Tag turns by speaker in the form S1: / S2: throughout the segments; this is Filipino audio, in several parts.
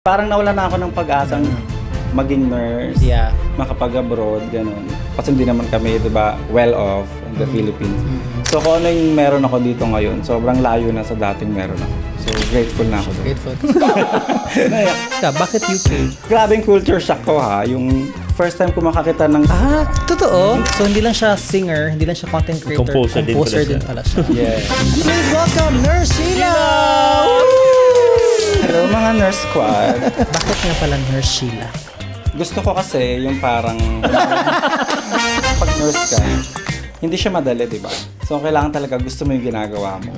S1: Parang nawala na ako ng pag-asang maging nurse,
S2: Yeah.
S1: makapag-abroad, ganun. Kasi hindi naman kami, di ba, well off in the Philippines. So kung ano yung meron ako dito ngayon, sobrang layo na sa dating meron ako. So grateful na ako doon.
S2: Grateful. Bakit UK?
S1: Grabing culture shock ko ha, yung first time ko makakita ng...
S2: Totoo. So hindi lang siya singer, hindi lang siya content creator.
S3: Composer din
S2: pala siya.
S1: Yeah.
S2: Please welcome Nurse Sheila!
S1: Hello mga nurse squad.
S2: Bakit nga pala Nurse Sheila?
S1: Gusto ko kasi yung parang... pag nurse ka, hindi siya madali, di ba? So kailangan talaga gusto mo yung ginagawa mo.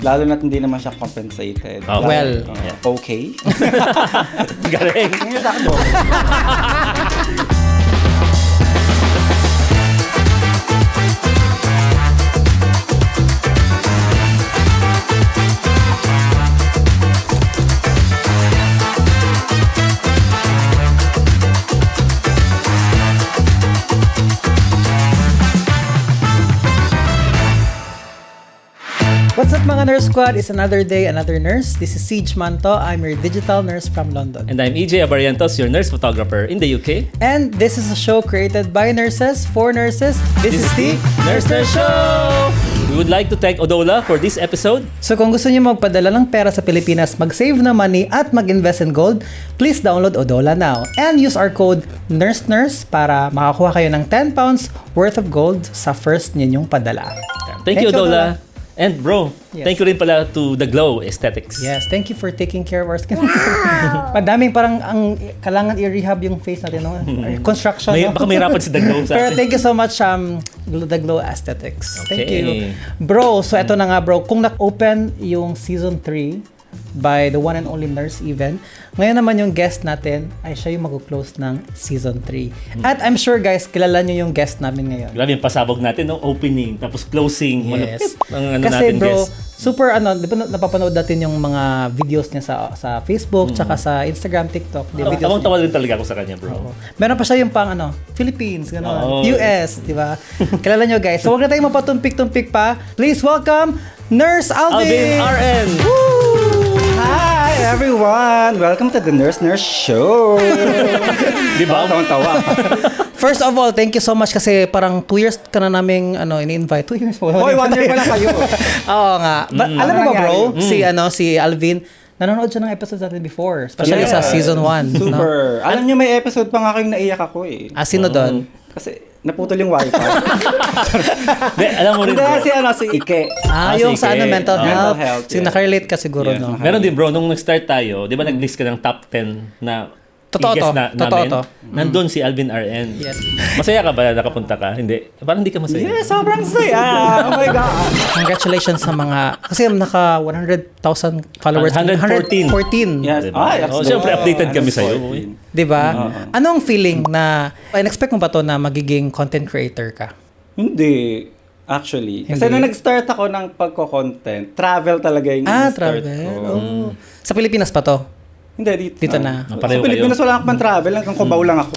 S1: Lalo na't hindi naman siya compensated.
S3: Oh,
S2: well,
S1: okay.
S3: Galing.
S1: Ngayon ako.
S2: What's up mga Nurse Squad? It's another day, another nurse. This is Siege Manto. I'm your digital nurse from London.
S3: And I'm EJ Abarientos, your nurse photographer in the UK.
S2: And this is a show created by nurses for nurses. This is the
S3: Nurse Show! We would like to thank Odola for this episode.
S2: So kung gusto niyo magpadala ng pera sa Pilipinas, mag-save na money at mag-invest in gold, please download Odola now and use our code NURSENURSE para makakuha kayo ng 10 pounds worth of gold sa first ninyong padala.
S3: Thank you, Odola. And bro,
S2: Yes.
S3: thank you rin pala to The Glow Aesthetics.
S2: Yes, thank you for taking care of our skin. Madaming parang ang kailangan i-rehab yung face natin, no? Construction, no?
S3: Baka may rapat si The Glow sa
S2: Pero
S3: atin.
S2: thank you so much, The Glow Aesthetics. Thank
S3: Okay.
S2: you. Bro, so eto na nga bro, kung na-open yung season 3 by the one and only Nurse Even, ngayon naman yung guest natin ay siya yung mag-close ng season 3. At I'm sure guys, kilala nyo yung guest namin ngayon.
S3: Grabe yung pasabog natin, no? Opening, tapos closing.
S2: Yes.
S3: Malapit ang ano
S2: Kasi
S3: natin,
S2: bro,
S3: guest.
S2: super di ba napapanood natin yung mga videos niya sa Facebook, tsaka sa Instagram, TikTok. Yung videos niya.
S3: Tawang-tawa rin talaga ako sa kanya, bro.
S2: Meron pa siya yung pang Philippines, gano'n.
S3: Oo.
S2: US, di ba? Kilala nyo guys. So wag na tayong mapatumpik-tumpik pa. Please welcome Nurse
S3: Alvin
S2: Alvin!
S3: RN!
S1: Hi everyone! Welcome to the Nurse Show!
S3: Di ba?
S1: Tawang-tawa.
S2: First of all, thank you so much kasi parang 2 years ka na naming ini-invite. 2 years po.
S1: Hoy, 1 year pala kayo.
S2: Oo nga. Alam mo ba bro,
S1: nangyari?
S2: si Alvin, nanonood siya ng episodes natin before. Especially sa season 1.
S1: Super. Alam niyo may episode pa nga kayong naiyak ako eh.
S2: Sino doon?
S1: Kasi naputol yung wifi.
S3: Hindi, alam mo rin,
S1: Hindi,
S3: bro.
S1: si Ike.
S2: Yung
S3: sige.
S2: sa mental
S1: Mental
S2: health.
S1: health,
S2: So,
S1: yeah.
S2: nakarelate ka siguro,
S1: Yes,
S2: no?
S3: Meron din, bro, nung nag-start tayo, di ba nag-list ka ng top 10 na
S2: Totoo
S3: i-guess
S2: to.
S3: na
S2: Totoo
S3: namin?
S2: to.
S3: Nandun si Alvin RN.
S2: Yes.
S3: Masaya ka ba nakapunta ka? Hindi. Parang hindi ka masaya.
S1: Yeah, sobrang saya. Oh my God.
S2: Congratulations sa mga, kasi naka 100,000 followers.
S3: 114.
S2: 114.
S1: Yes.
S3: Oh, siyempre, updated kami sa'yo.
S2: Di ba? Anong feeling na, in-expect mo ba to na magiging content creator ka?
S1: Hindi. Actually. Kasi
S2: Hindi.
S1: nung nag-start ako ng pagko-content, travel talaga yung start
S2: Travel.
S1: ko.
S2: Oh. Sa Pilipinas pa to?
S1: Hindi, dito
S2: na.
S1: Sa
S3: Pareho
S1: Pilipinas
S3: kayo.
S1: wala akong travel hanggang Cubao lang ako.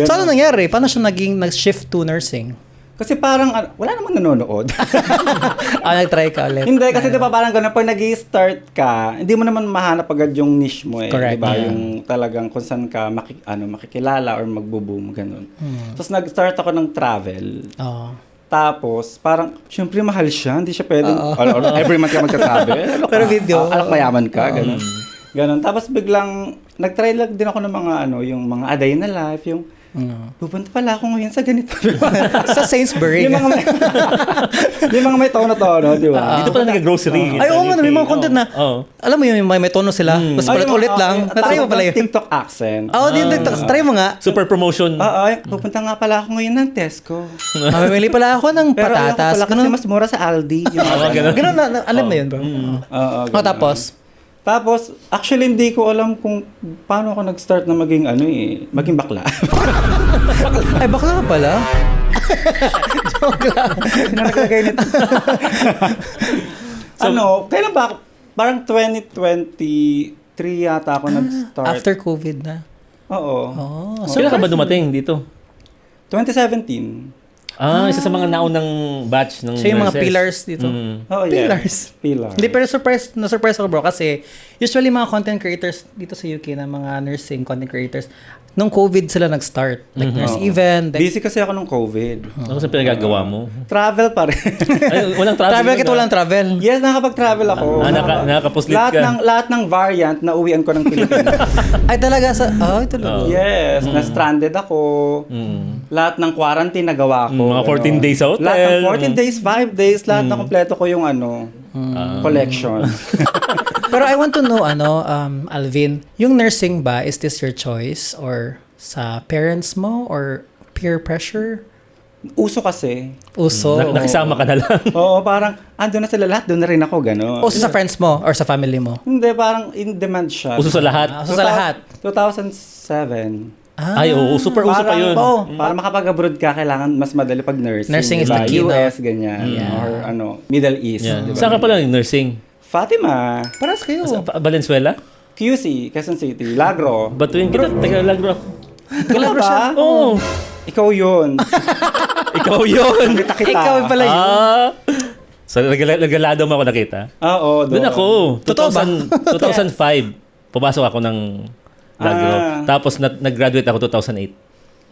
S2: So ano nangyari? Paano siya nag-shift to nursing?
S1: Kasi parang, wala namang nanonood.
S2: Nag-try ka ulit.
S1: Hindi, kasi di ba parang gano'n, pag nag-start ka, hindi mo naman mahanap agad yung niche mo eh.
S2: Correct.
S1: Di ba?
S2: Yeah.
S1: Yung talagang kung saan ka makikilala or magbo-boom, gano'n. Tapos nag-start ako ng travel.
S2: Oo.
S1: Tapos, parang, syempre mahal siya. Hindi siya pwedeng, every month ka magka-travel.
S2: Pero video.
S1: Alak mayaman ka, gano'n. Ganon. Tapos biglang, nag-try lang din ako ng mga, yung mga a day na life, yung, pupunta pala ako ngayon sa ganito.
S2: Sa Sainsbury.
S1: yung mga may, yung mga may tono-tono, di ba?
S3: Dito pala nag-grocery.
S2: Ay, oo nga, may mga content na, alam mo yung may tono sila, mas ulit lang. Natry mo pala yun.
S1: TikTok accent.
S2: Try mo nga.
S3: Super promotion.
S1: Pupunta nga pala ako ngayon ng Tesco.
S2: Mamimili pala ako ng
S1: Pero ayoko
S2: patatas.
S1: pala kasi mas mura sa Aldi. Yung mga
S3: ganun.
S2: Ganun na, alam mo yun bro.
S1: ganun. Tapos, actually, hindi ko alam kung paano ako nag-start na maging maging bakla.
S2: Ay, bakla ka pala. Joke lang.
S1: Nakalagay nito. Kailan ba? Parang 2023 yata ako nag-start.
S2: After COVID na.
S1: Oo.
S2: Oh,
S3: So, kailan ka ba dumating dito?
S1: 2017.
S3: Isa sa mga naunang batch ng
S2: Siya yung mga
S3: nurses.
S2: pillars dito.
S1: Oh,
S2: Pillars.
S1: Pillars.
S2: Hindi, pero na-surprise ako bro kasi usually mga content creators dito sa UK na mga nursing content creators, nung COVID sila nag-start. Like nurse
S1: Oo.
S2: event. Like,
S1: Busy kasi ako nung COVID.
S3: Ano sa pinagagawa mo?
S1: Travel pa rin.
S3: Ay, walang travel.
S2: travel kit walang travel.
S1: Yes, nakapag-travel ako.
S3: Nakakapuslit
S1: lahat
S3: ka.
S1: lahat ng variant na uwian ko ng Pilipinas.
S2: Ay talaga sa... Ay talaga.
S1: Yes, na-stranded ako. Lahat ng quarantine nagawa ko.
S3: Mga 14 days sa hotel.
S1: Lahat ng 14 days, 5 days, lahat na kompleto ko yung collection.
S2: Pero I want to know, Alvin, yung nursing ba, is this your choice? Or sa parents mo? Or peer pressure?
S1: Uso kasi.
S2: Uso?
S3: Nakisama ka na lang.
S1: Oo, parang ando na sila lahat, doon na rin ako, gano'n.
S2: Uso sa friends mo? Or sa family mo?
S1: Hindi, parang in demand siya.
S3: Uso sa lahat.
S2: Uso sa lahat?
S1: 2007.
S3: Ay, oo. Super uso pa yun.
S1: Para makapag-abroad ka, kailangan mas madali pag nursing.
S2: Nursing is
S1: diba?
S2: the key, no?
S1: US, ganyan. Or Middle East.
S3: Yeah.
S1: Diba?
S3: Saan ka pala yung nursing?
S1: Fatima.
S2: Paras kayo.
S3: Valenzuela?
S1: QC, Quezon City. Lagro.
S3: Batuin kita. Taga Lagro ako.
S1: Lagro ba?
S3: Oo.
S1: Ikaw yun.
S3: Ikaw yun.
S1: Kita.
S2: Ikaw pala yun.
S3: So, nagalado mo ako nakita?
S1: Oo,
S3: Doon ako.
S2: Totoo ba?
S3: 2005. Pumasok ako ng Lagro. Tapos nag-graduate ako 2008.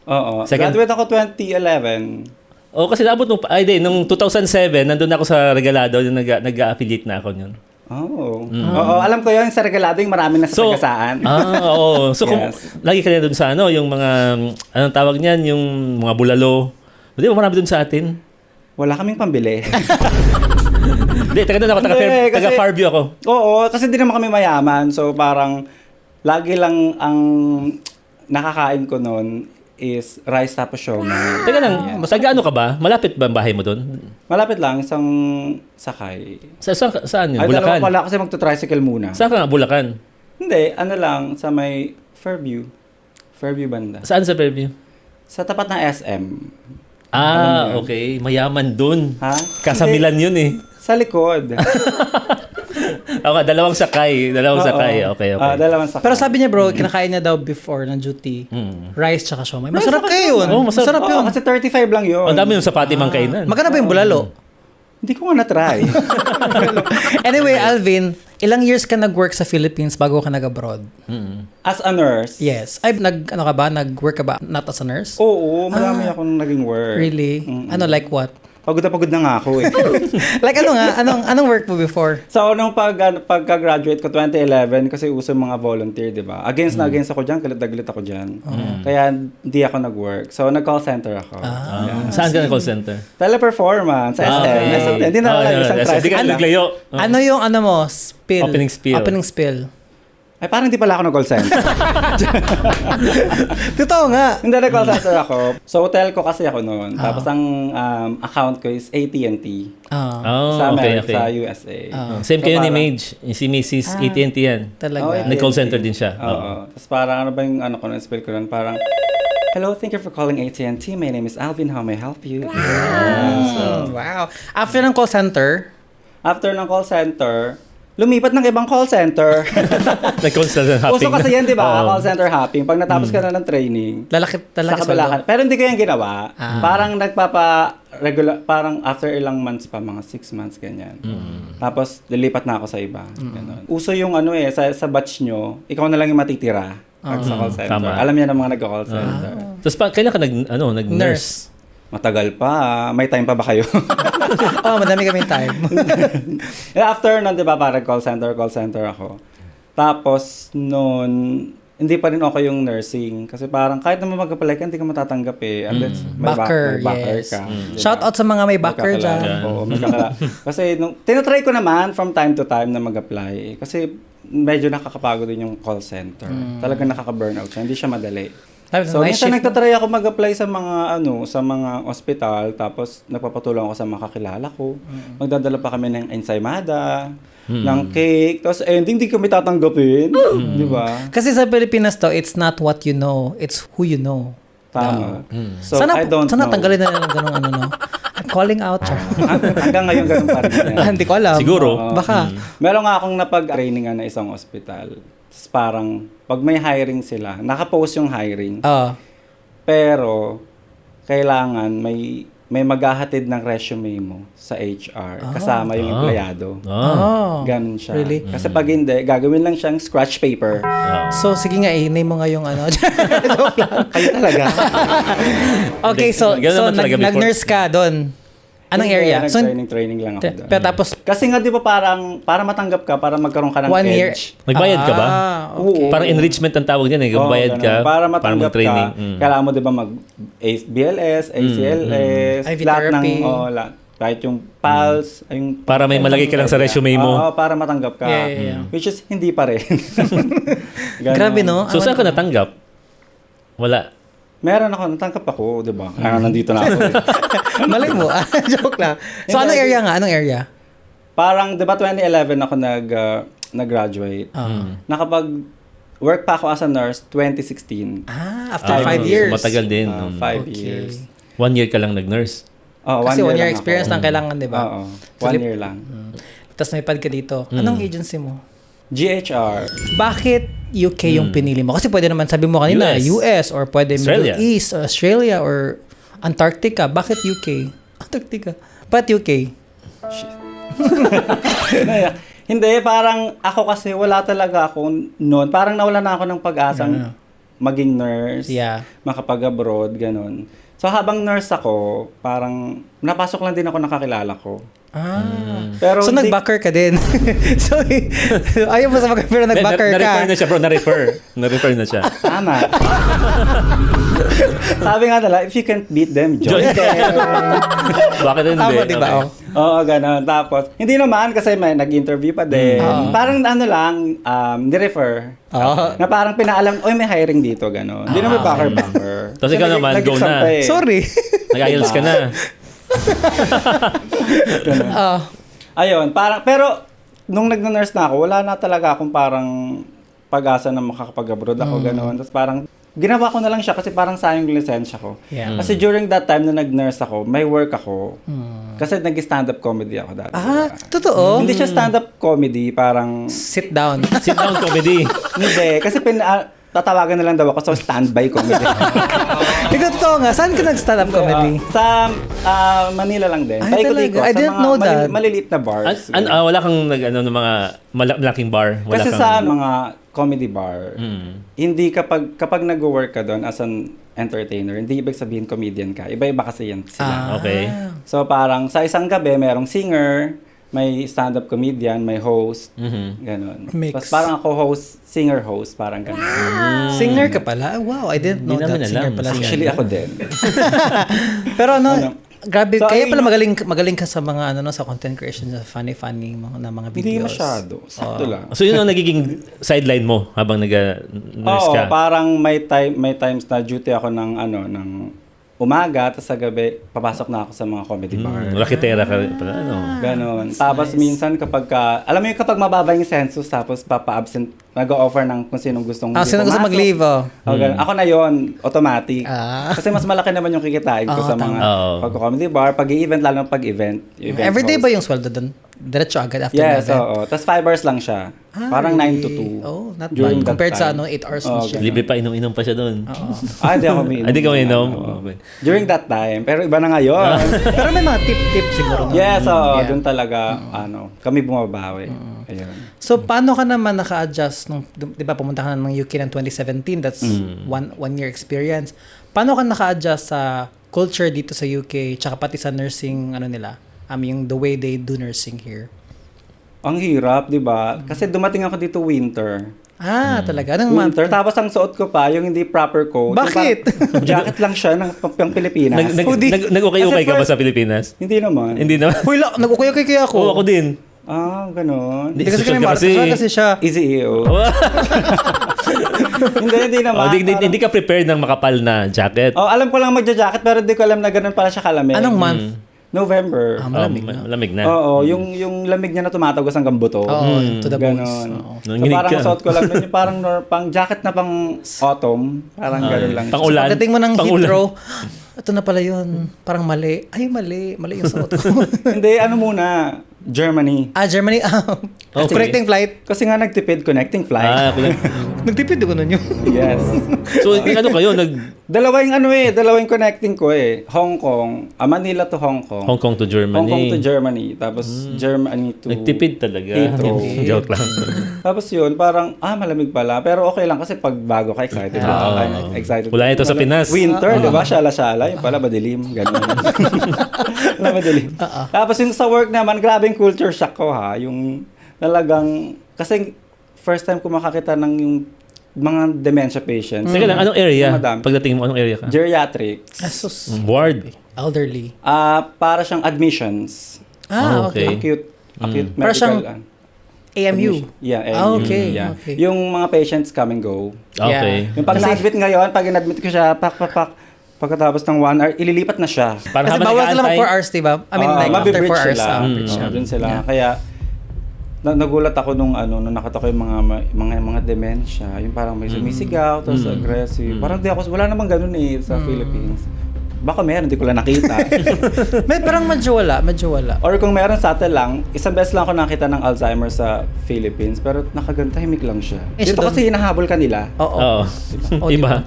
S1: Oo.
S3: Second-
S1: Graduate ako 2011.
S3: Oo, kasi naabot nung... Ay, di. Nung 2007, nandun ako sa Regalado. Yung nag-affiliate na ako yun.
S1: Oo. Oo, alam ko yun. Sa Regalado yung marami na sa sagasaan.
S3: Oo. So, kung
S1: Yes.
S3: lagi ka na dun sa yung mga... Anong tawag niyan? Yung mga bulalo. Di ba marami dun sa atin?
S1: Wala kaming pambili.
S3: Hindi, taga doon ako.
S1: Hindi, kasi-
S3: Taga Fairview ako.
S1: Oo, kasi di naman kami mayaman. So parang lagi lang ang nakakain ko noon is rice tapos siomai.
S3: Teka lang, mas ano ka ba? Malapit ba ang bahay mo doon?
S1: Malapit lang, isang sakay.
S3: Saan yun?
S1: Ay, dalawa
S3: Bulacan?
S1: pala kasi magto-tricycle muna.
S3: Saan ka nga? Bulacan?
S1: Hindi, ano lang, sa may Fairview. Fairview banda.
S3: Saan sa Fairview?
S1: Sa tapat ng SM.
S3: Okay. Mayaman doon.
S1: Ha?
S3: Kasamilan yun eh.
S1: Sa likod.
S3: Okay, dalawang sakay.
S1: Oo.
S3: Okay.
S1: Dalawang sakay.
S2: Pero sabi niya bro, kinakain niya daw before ng duty, rice tsaka siomai. Masarap kayo yun.
S3: Oo, masarap.
S2: Masarap
S1: Oo,
S2: yun.
S1: kasi 35 lang yun.
S3: Ang dami yung sa Fatimang kainan.
S2: Magkano ba yung bulalo?
S1: Hindi ko nga na-try.
S2: Anyway, Alvin, ilang years ka nag-work sa Philippines bago ka nag-abroad?
S1: As a nurse.
S2: Yes. Ay, nag-work ka ba not as a nurse?
S1: Oo, marami akong naging work.
S2: Really? Ano, like what?
S1: Pagod na nga ako eh.
S2: Like ano nga? Anong work mo before?
S1: So, nung pagka-graduate ko 2011, kasi uso yung mga volunteer, di ba? Against na against ako dyan, galit na galit ako dyan. Kaya hindi ako nag-work. So, nag-call center ako.
S3: Saan ka na call center?
S1: Teleperformance, SM. SM. Hindi na lang isang
S3: Hindi
S1: tricycle
S3: ka
S1: lang.
S3: naglayo.
S2: Ano yung mo? Spill?
S3: Opening spiel.
S2: Opening spill.
S1: Ay, parang hindi pala ako nag-call center.
S2: Totoo nga.
S1: Hindi nag-call center ako. So, hotel ko kasi ako noon. Tapos, ang account ko is AT&T. Sa America, sa USA.
S3: Same
S1: So,
S3: kayo ni
S1: parang-
S3: Mage. Si Mrs. AT&T yan.
S2: Talaga.
S3: Nag-call center din siya.
S1: Oo. Tapos parang ano ba yung ano ko na spell ko nun? Parang, hello, thank you for calling AT&T. My name is Alvin. How may I help you?
S2: Wow. After ng call center,
S1: After ng call center, lumipat ng ibang call center.
S3: Nag-call center hopping.
S1: Uso kasi yan, di ba?
S3: Oo.
S1: Call center hopping. Pag natapos ka na ng training,
S2: lalaki
S1: sa
S2: sa
S1: kabalakan. Pero hindi ko yan ginawa. Parang regular, parang after ilang months pa, mga 6 months, ganyan. Tapos, lilipat na ako sa iba. Ganon. Uso yung sa batch nyo, ikaw na lang yung matitira. Pag sa call center.
S3: Tama.
S1: Alam niya ng mga nag-call center.
S3: Tapos kailan ka nag-nurse?
S1: Matagal pa. May time pa ba kayo?
S2: Oh, madami kaming time.
S1: After nun, di ba, parang call center ako. Tapos, noon, hindi pa rin okay yung nursing. Kasi parang kahit naman mag-apply ka, hindi ka matatanggap eh. Unless may
S2: Backer,
S1: backer
S2: yes.
S1: ka. Diba?
S2: Shout out sa mga may backer
S1: Magkakilala.
S2: dyan.
S1: Oo, kasi tinatry ko naman from time to time na mag-apply. Kasi medyo nakakapagod din yung call center. Talagang nakaka-burnout siya. Hindi siya madali. So, minsan nagtatry ako mag-apply sa mga sa mga ospital, tapos nagpapatulong ako sa mga kakilala ko. Magdadala pa kami ng ensaymada, ng cake, tapos hindi kami tatanggapin. Di ba?
S2: Kasi sa Pilipinas to, it's not what you know, it's who you know.
S1: Tama. So,
S2: sana
S1: I don't know.
S2: tanggalin na ng ganung no? I'm calling out.
S1: Hanggang ngayon ganun pa rin yan.
S2: Hindi ko alam.
S3: Siguro.
S1: Oo.
S2: Baka.
S1: Meron nga akong napag-trainingan na isang ospital. Tapos parang, pag may hiring sila, nakapost yung hiring.
S2: Oo.
S1: Pero, kailangan may may maghahatid ng resume mo sa HR kasama yung empleyado.
S2: Oh.
S1: Ganun siya.
S2: Really?
S1: Kasi pag hindi, gagawin lang siyang scratch paper.
S2: So, sige nga, name mo nga yung ano. Joke lang.
S1: Kayo talaga.
S2: Okay, so,
S3: Ganun naman talaga before.
S2: nag-nurse ka doon. Anong area? So,
S1: Training lang ako doon.
S2: pero tapos,
S1: Kasi nga di ba parang, para matanggap ka, para magkaroon ka ng
S2: 1 year.
S1: edge.
S3: Nagbayad ka ba?
S2: Okay.
S3: Parang enrichment ang tawag niyan eh.
S1: Oo,
S3: Bayad
S1: ganun.
S3: ka
S1: Para matanggap
S3: mag-training.
S1: ka, kailangan mo di ba BLS, ACLS,
S2: IV
S1: lahat ng,
S2: therapy.
S1: lahat. Kahit yung PALS, yung...
S3: Para may malagay ka lang sa resume mo.
S1: Oo, para matanggap ka.
S2: Yeah.
S1: Which is, hindi pa rin. Ganun.
S2: Grabe, no?
S3: So saan ka natanggap? Wala.
S1: Meron ako, natangkap ako, di ba? Nandito na ako.
S2: Malay mo. Joke lang. So, anong area nga? Anong area?
S1: Parang, di ba 2011 ako nag-graduate. Nakapag-work pa ako as a nurse 2016.
S2: After 5 years.
S3: Matagal din.
S1: 5 years.
S3: 1 year ka lang nag-nurse.
S1: Oh,
S2: Kasi 1 year
S1: lang
S2: experience
S1: ako.
S2: lang kailangan, di ba?
S1: Oo. 1 year lang.
S2: Tapos naipad ka dito. Anong agency mo?
S1: GHR.
S2: Bakit UK yung pinili mo? Kasi pwede naman, sabi mo kanina, US or pwede
S3: Australia.
S2: Middle East, or Australia, or Antarctica. Bakit UK? Antarctica. Bakit UK?
S1: Hindi, parang ako kasi wala talaga ako noon. Parang nawala na ako ng pag-asang maging nurse, makapag-abroad, ganun. So habang nurse ako, parang napasok lang din ako nakakilala ko. Pero
S2: So nag-backer ka din. So ayaw mo sa mga pero nag-backer ka.
S3: Na-refer na siya bro, na-refer na siya.
S1: Tama. Sabi nga nila, if you can't beat them, join them.
S3: Bakit hindi?
S2: Tama, di ba?
S3: Okay.
S1: Oo, gano'n. Tapos, hindi naman kasi may nag-interview pa din. Parang ano lang, ni-refer. Na parang pinaalam, oy may hiring dito, gano'n. Hindi naman backer.
S3: Tapos ikaw naman, go na.
S2: Sorry.
S3: Nag-IELTS ka na.
S1: Ayun, parang, pero, nung nag-nurse na ako, wala na talaga akong parang pag-asa na makakapag-abroad ako, gano'n. Tapos parang, ginawa ko na lang siya kasi parang sayang yung lisensya ko.
S2: Yeah.
S1: Kasi during that time na nag-nurse ako, may work ako. Kasi nag-stand-up comedy ako dati.
S2: Totoo?
S1: Hindi siya stand-up comedy, parang...
S2: Sit down.
S3: Sit down comedy.
S1: Hindi, kasi tatawagan na lang daw ako sa standby comedy.
S2: Ikaw totoo nga, saan ka nag-stand up comedy?
S1: Sa Manila lang din.
S2: Ay,
S1: Paikot-ikot.
S2: talaga? I
S1: Sa
S2: didn't
S1: mga
S2: know that.
S1: Maliliit na bars.
S3: Wala kang ng mga malaking bar. Wala
S1: Kasi
S3: kang,
S1: sa mga comedy bar, hindi kapag nag-work ka doon as an entertainer, hindi ibig sabihin comedian ka. Iba-iba kasi yan sila.
S3: Okay.
S1: So parang sa isang gabi, merong singer, may stand-up comedian, may host, ganon.
S2: Mix.
S1: Tapos parang ako host, singer-host, parang ganon.
S2: Singer ka pala? Wow, I didn't know
S3: Hindi namin
S2: that singer
S3: alam.
S2: pala siya.
S1: Actually, ako din.
S2: Pero grabe,
S1: So,
S2: kaya
S1: ayun
S2: pala
S1: yung-
S2: magaling ka sa mga sa content creation, sa funny na mga videos.
S1: Hindi masyado. Sakto lang.
S3: So yun ang nagiging sideline mo habang nag-nurse
S1: Oo,
S3: ka.
S1: parang may times na duty ako ng umaga, tapos sa gabi, papasok na ako sa mga comedy bar.
S3: Raketera ka pala. Ano?
S1: Ganon. Tapos minsan alam mo yung kapag mababa yung census, tapos papa-absent, nag-o-offer ng kung sinong gustong
S2: Sino gusto
S1: pumasok.
S2: mag-leave?
S1: Ganun. Ako na yon automatic. Kasi mas malaki naman yung kikitain ko sa mga pag-comedy bar, pag-event, lalo na pag-event.
S2: Everyday ba yung sweldo doon? Diretso agad after
S1: Yes,
S2: the event?
S1: oo. Tapos 5 hours lang siya. Parang 9 to 2.
S2: Oh, not
S1: During
S2: bad.
S1: that
S2: Compared sa
S1: time.
S2: 8 hours mo siya.
S3: Libre pa, inom-inom pa siya doon.
S1: Hindi ako umiinom.
S3: Hindi ka uminom?
S1: Oo.
S3: Okay.
S1: During that time. Pero iba na ngayon.
S2: Pero may mga tip siguro. No?
S1: Yes, oo.
S2: Yeah.
S1: Doon talaga, kami bumabawi. Ayun.
S2: So, paano ka naman naka-adjust nung, di ba, pumunta ka na ng UK ng 2017, that's one year experience. Paano ka naka-adjust sa culture dito sa UK, tsaka pati sa nursing, nila, yung the way they do nursing here?
S1: Ang hirap, di ba? Kasi dumating ako dito winter.
S2: Talaga? Anong month?
S1: Winter. Tapos ang suot ko pa, yung hindi proper coat.
S2: Bakit?
S1: Yung parang jacket lang siya ng Pilipinas.
S3: Nag-ukay-ukay ka ba
S1: Kasi
S3: sa Pilipinas?
S1: Hindi naman.
S3: Hindi naman.
S2: Uy, nag-ukay-ukay kaya ako.
S3: Oo, ako din.
S1: Ganon.
S2: Hindi kasi
S3: Social
S2: kami
S3: ka
S2: kasi siya.
S1: Easy EO. hindi naman.
S3: Hindi ka prepared ng makapal na jacket.
S1: Alam ko lang magja-jacket pero hindi ko alam na ganun pala siya kalamig.
S2: Anong month?
S1: November.
S3: Malamig na.
S1: Oo, yung lamig niya na tumatagos hanggang buto.
S2: To the bones.
S1: Ganon. So
S3: Nanginig
S1: parang
S3: ka.
S1: suot ko lang nun, yung parang pang jacket na pang autumn. Parang ganon lang.
S3: Pang-ulan.
S2: Pagdating mo ng
S3: Pang-ulan.
S2: Heathrow, ito na pala yun. Parang mali. Ay, mali. Mali yung sagot ko.
S1: Hindi, ano muna, Germany.
S2: Germany.
S3: Okay.
S2: Connecting flight.
S1: Kasi nga nagtipid connecting flight.
S2: Nagtipid ko nun yun.
S1: Yes.
S3: So, ano kayo?
S1: Dalawa yung connecting ko eh. Hong Kong, Manila to Hong Kong.
S3: Hong Kong to Germany.
S1: Hong Kong to Germany. Tapos Germany to...
S3: Nagtipid talaga.
S1: Heathrow.
S3: Joke lang.
S1: Tapos yun, parang, malamig pala. Pero okay lang kasi pag bago ka, excited ka. Excited.
S3: Wala ito sa Pinas.
S1: Winter, di ba? Shala-shala. Yung pala, madilim. Ganun. Wala madilim. Tapos yung sa work naman, grabe yung culture shock ko ha. Yung talagang, kasi first time ko makakita ng yung mga dementia patients.
S3: Teka lang, anong area?
S1: Madami.
S3: Pagdating mo, anong area ka?
S1: Geriatrics.
S2: Asus.
S3: Ward.
S2: Elderly.
S1: Para siyang admissions.
S3: Okay.
S1: Acute
S2: Para
S1: medical.
S2: siyang AMU.
S1: Yeah, AMU.
S2: Okay.
S1: Yeah.
S2: Okay.
S1: Yung mga patients come and go.
S3: Okay.
S1: Yung pag na-admit ngayon, pag in-admit ko siya, pagkatapos ng 1 hour, ililipat na siya.
S3: Para
S2: Kasi
S3: habang
S2: bawal sila mag 4
S3: nag-aantay,
S2: hours, diba? I mean, like, after
S1: mabibridge
S2: 4 hours.
S1: sila.
S2: bridge siya.
S1: Doon sila. Kaya, nagulat ako nung nakita ko yung mga dementia, yung parang may sumisigaw, tapos aggressive. Parang wala namang ganun sa Philippines. Baka meron, hindi ko lang nakita.
S2: Parang medyo wala.
S1: Or kung meron sa atin lang, isang beses lang ako nakita ng Alzheimer sa Philippines, pero nakagantahimik lang siya. Dito
S2: doon-
S1: kasi hinahabol ka nila.
S2: Oo.
S3: Oo. Iba.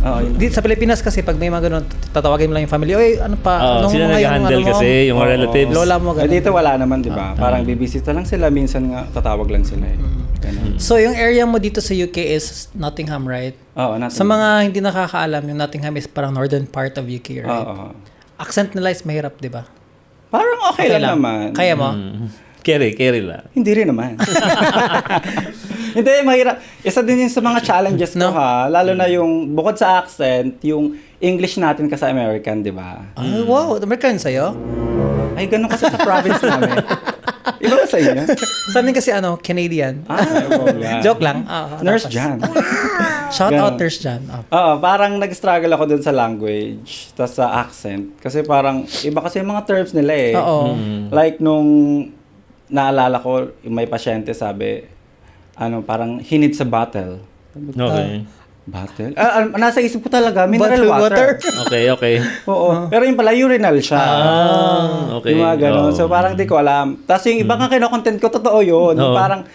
S1: Oo, yun.
S2: Sa Pilipinas kasi pag may mga ganun, tatawagin mo lang yung family. Oy, ano pa?
S3: Oo, sila
S2: mo ngayon,
S3: nag-handle
S2: mo?
S3: kasi, yung
S1: Oo.
S3: relatives.
S2: Lola mo ganun.
S1: Dito wala naman, di ba? Parang bibisita lang sila, minsan nga tatawag lang sila. Ganun.
S2: So, yung area mo dito sa UK is Nottingham, right?
S1: Oo, natin.
S2: Sa mga hindi nakakaalam, yung Nottingham is parang northern part of UK, right?
S1: Oo.
S2: Accent nila is mahirap, di ba?
S1: Parang okay lang naman.
S2: Kaya mo?
S3: Carry lang.
S1: Hindi rin naman. Hindi, mahirap. Isa din yun sa mga challenges ko ha. Lalo na yung, bukod sa accent, yung English natin kasi American, di ba?
S2: Ay, wow. American sa'yo?
S1: Ay, ganun kasi sa province namin. Iba ba sa inyo?
S2: Sa amin kasi Canadian.
S1: Yeah.
S2: Joke lang.
S1: Nurse Jan.
S2: Shout out
S1: Ganun.
S2: Nurse Jan.
S1: Oo, parang nag-struggle ako dun sa language, tas sa accent. Kasi parang, iba kasi yung mga terms nila eh.
S2: Oo.
S1: Like nung naalala ko, yung may pasyente sabi, parang he needs a bottle.
S3: Okay.
S1: Bottle? Nasa isip ko talaga, mineral
S2: Bottle
S1: water.
S3: Okay.
S1: Oo. Pero yung pala, urinal siya.
S3: Okay.
S1: Yung mga ganun.
S3: Oo.
S1: So parang di ko alam. Tapos yung iba nga kinokontent ko, totoo yun. Yung
S3: Oo.
S1: parang,